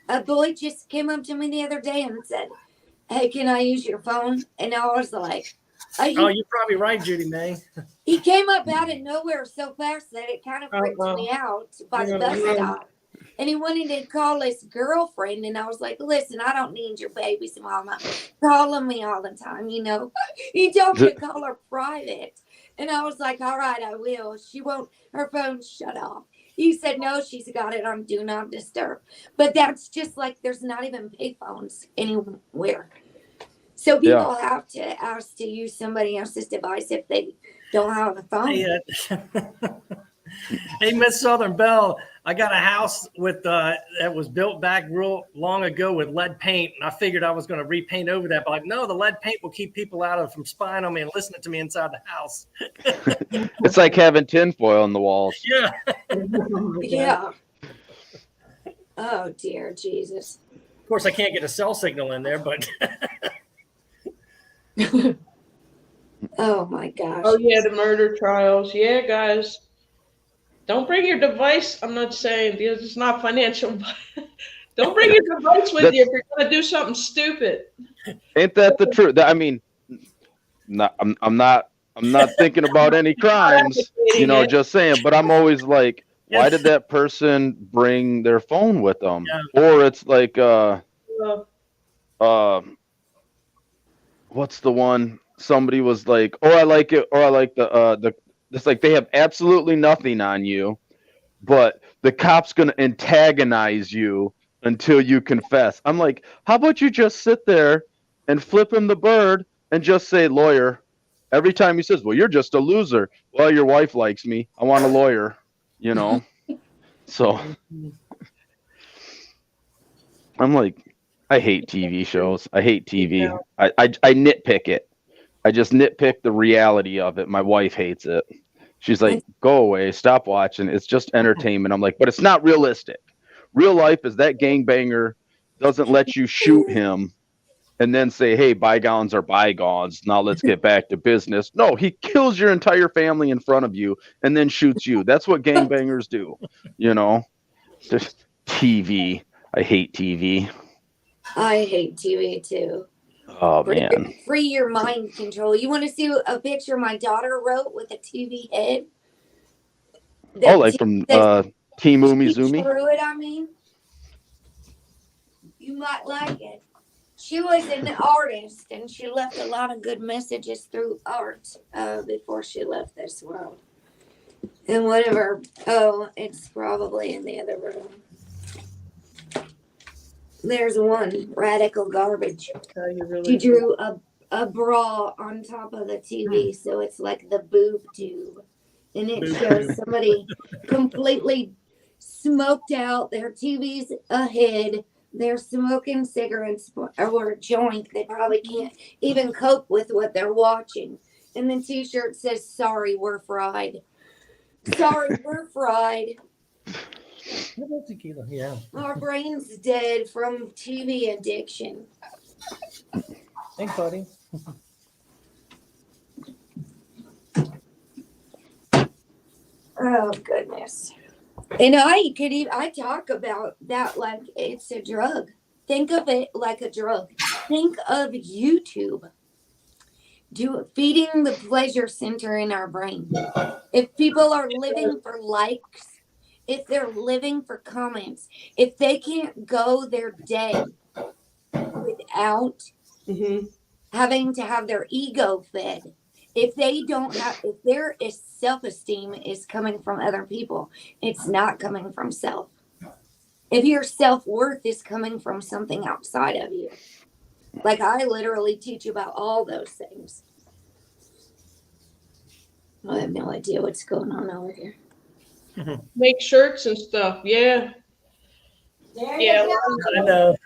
A boy just came up to me the other day and said, "Hey, can I use your phone?" And I was like, Oh, you're probably right, Judy May. he came up out of nowhere so fast that it kind of freaked me out by the bus stop. And he wanted to call his girlfriend, and I was like, "Listen, I don't need your baby's mama calling me all the time, you know." He told me to call her private, and I was like, "All right, I will." She won't. Her phone shut off. He said, "No, she's got it on Do Not Disturb." But that's just like there's not even payphones anywhere. So people have to ask to use somebody else's device if they don't have a phone. Hey, Miss Southern Belle, I got a house with that was built back real long ago with lead paint, and I figured I was going to repaint over that, but like, no, the lead paint will keep people from spying on me and listening to me inside the house. It's like having tinfoil on the walls. Yeah. Yeah. Oh dear Jesus. Of course, I can't get a cell signal in there, but Oh my gosh. Oh yeah, the murder trials. Yeah, guys. Don't bring your device. I'm not saying because it's not financial, but don't bring your device with you if you're gonna do something stupid. Ain't that the truth? I mean, I'm not thinking about any crimes, just saying. But I'm always like, why did that person bring their phone with them? Yeah. Or it's like, what's the one? Somebody was like, "Oh, I like it," or "I like the." It's like they have absolutely nothing on you, but the cop's gonna antagonize you until you confess. I'm like, how about you just sit there and flip him the bird and just say, "Lawyer." Every time he says, "Well, you're just a loser." "Well, your wife likes me. I want a lawyer." So I'm like, I hate TV shows. I hate TV. Yeah. I nitpick it. I just nitpick the reality of it. My wife hates it. She's like, "Go away. Stop watching. It's just entertainment." I'm like, but it's not realistic. Real life is that gangbanger doesn't let you shoot him and then say, "Hey, bygones are bygones. Now let's get back to business." No, he kills your entire family in front of you and then shoots you. That's what gangbangers do. Just TV. I hate TV. I hate TV too. Oh, man. Free your mind control. You want to see a picture my daughter wrote with a TV head? From Team Umizoomi? Drew it, I mean. You might like it. She was an artist, and she left a lot of good messages through art before she left this world. And whatever. Oh, it's probably in the other room. There's one radical garbage. She drew a bra on top of the TV, so it's like the boob tube. And it shows somebody completely smoked out. Their TV's ahead. They're smoking cigarettes or a joint. They probably can't even cope with what they're watching. And the t-shirt says, "Sorry, we're fried." Sorry, we're fried. Tequila, yeah. Our brain's dead from TV addiction. Thanks, buddy. Oh goodness. And I talk about that like it's a drug. Think of it like a drug. Think of YouTube. Feeding the pleasure center in our brain. If people are living for likes, if they're living for comments, if they can't go their day without having to have their ego fed, If they don't have, if their self-esteem is coming from other people, it's not coming from self. If your self-worth is coming from something outside of you, like I literally teach about all those things. I have no idea what's going on over here. Make shirts and stuff. Yeah. Yeah. I know.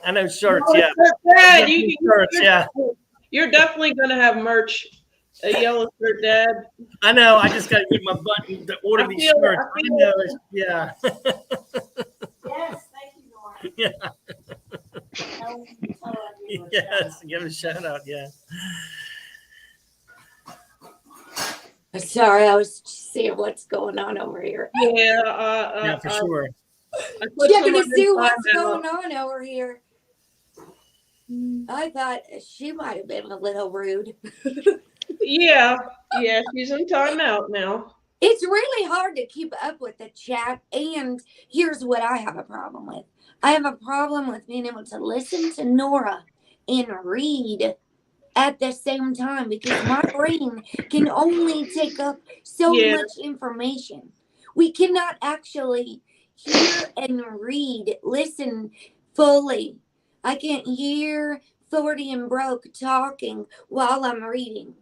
I know shirts. Yeah. Dad, Shirts. Yeah. You're definitely going to have merch. A yellow shirt, Dad. I know. I just got to get my button to order these shirts. I know. Yeah. Yes, thank you, Nora. Yeah. Yes. Give a shout out. Yeah. Sorry, I was seeing what's going on over here. Yeah. Yeah, for sure. Checking to see what's going on over here. I thought she might have been a little rude. Yeah. Yeah. She's in timeout now. It's really hard to keep up with the chat. And here's what I have a problem with. I have a problem with being able to listen to Nora and read at the same time because my brain can only take up so much information. We cannot actually hear and read, listen fully. I can't hear 40 and Broke talking while I'm reading.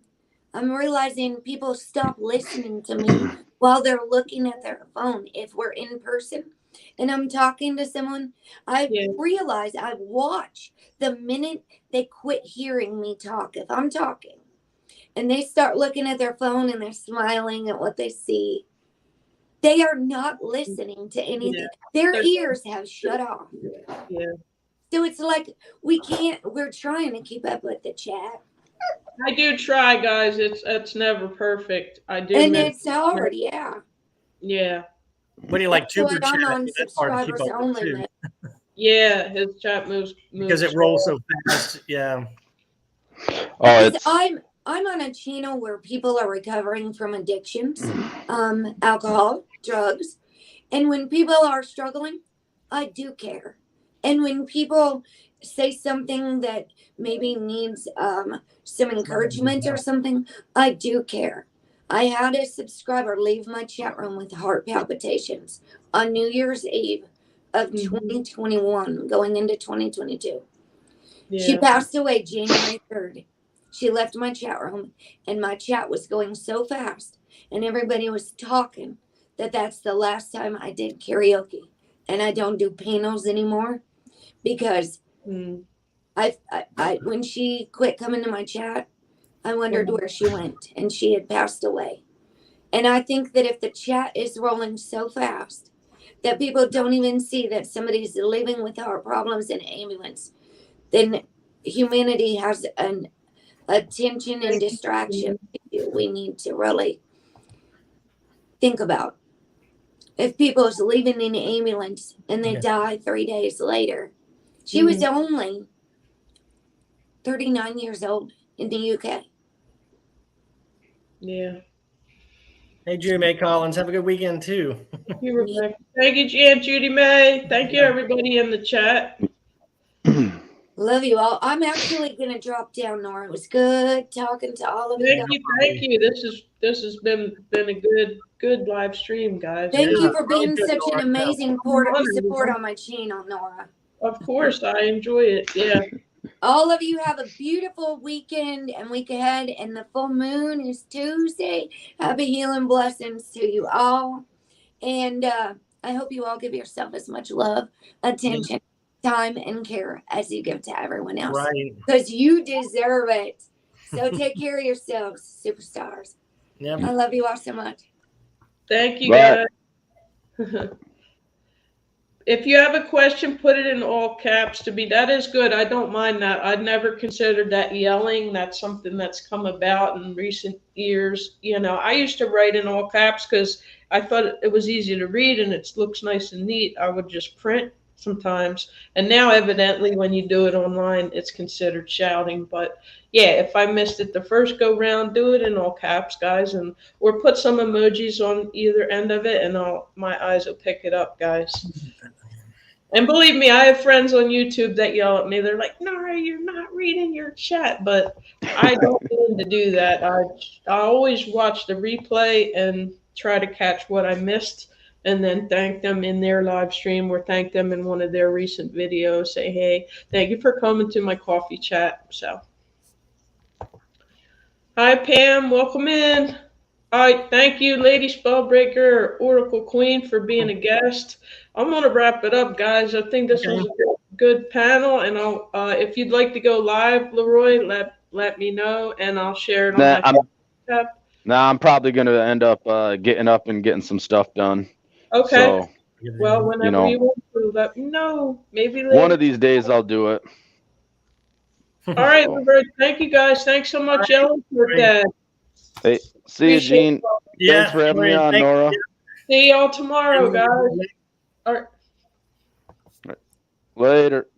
I'm realizing people stop listening to me while they're looking at their phone. If we're in person and I'm talking to someone, I realize I watch the minute they quit hearing me talk. If I'm talking and they start looking at their phone and they're smiling at what they see, they are not listening to anything. Yeah. Their ears have shut off. Yeah. So it's like we're trying to keep up with the chat. I do try, guys. It's never perfect. I do. And it's hard, yeah. Yeah. What do you like? So I'm on subscribers only. Yeah, his chat moves because it rolls so fast. Yeah. Oh, I'm on a channel where people are recovering from addictions, alcohol, drugs. And when people are struggling, I do care. And when people say something that maybe needs some encouragement or something, I do care. I had a subscriber leave my chat room with heart palpitations on New Year's Eve of 2021, going into 2022. Yeah. She passed away January 3rd. She left my chat room, and my chat was going so fast, and everybody was talking that's the last time I did karaoke, and I don't do panels anymore because I when she quit coming to my chat, I wondered where she went, and she had passed away. And I think that if the chat is rolling so fast that people don't even see that somebody's living with heart problems in an ambulance, then humanity has an attention and distraction we need to really think about. If people's living in an ambulance and they die 3 days later, she was only 39 years old in the UK. Yeah. Hey, Judy May Collins, have a good weekend too. Thank you, Rebecca. Thank you, Jan, Judy May. Thank you, everybody in the chat. Love you all. I'm actually going to drop down, Nora. It was good talking to all of you. Thank you. This has been a good live stream, guys. Thank you for being such an amazing support on my channel, Nora. Of course, I enjoy it. Yeah. All of you have a beautiful weekend and week ahead, and the full moon is Tuesday. Happy healing blessings to you all. And I hope you all give yourself as much love, attention, time, and care as you give to everyone else. Right. Because you deserve it. So take care of yourselves, superstars. Yep. I love you all so much. Thank you, guys. If you have a question, put it in all caps to be. That is good. I don't mind that. I'd never considered that yelling. That's something that's come about in recent years. You know, I used to write in all caps because I thought it was easy to read and it looks nice and neat. I would just print sometimes. And now evidently when you do it online, it's considered shouting. But yeah, if I missed it the first go round, do it in all caps, guys, and or put some emojis on either end of it and my eyes will pick it up, guys. And believe me, I have friends on YouTube that yell at me. They're like, "Nara, you're not reading your chat," but I don't mean to do that. I always watch the replay and try to catch what I missed, and then thank them in their live stream or thank them in one of their recent videos. Say, "Hey, thank you for coming to my coffee chat." So, hi Pam, welcome in. All right, thank you, Lady Spellbreaker, Oracle Queen, for being a guest. I'm gonna wrap it up, guys. I think this was a good panel, and I'll if you'd like to go live, Leroy, let me know, and I'll share it on my tab. I'm probably gonna end up getting up and getting some stuff done. Okay. So, well, whenever you want to, let me know. Maybe later. One of these days I'll do it. All right, Leroy. Thank you, guys. Thanks so much, Ellen, for that. Hey, see you, Gene. Thanks for having me on, Nora. See y'all tomorrow, guys. All right. Later.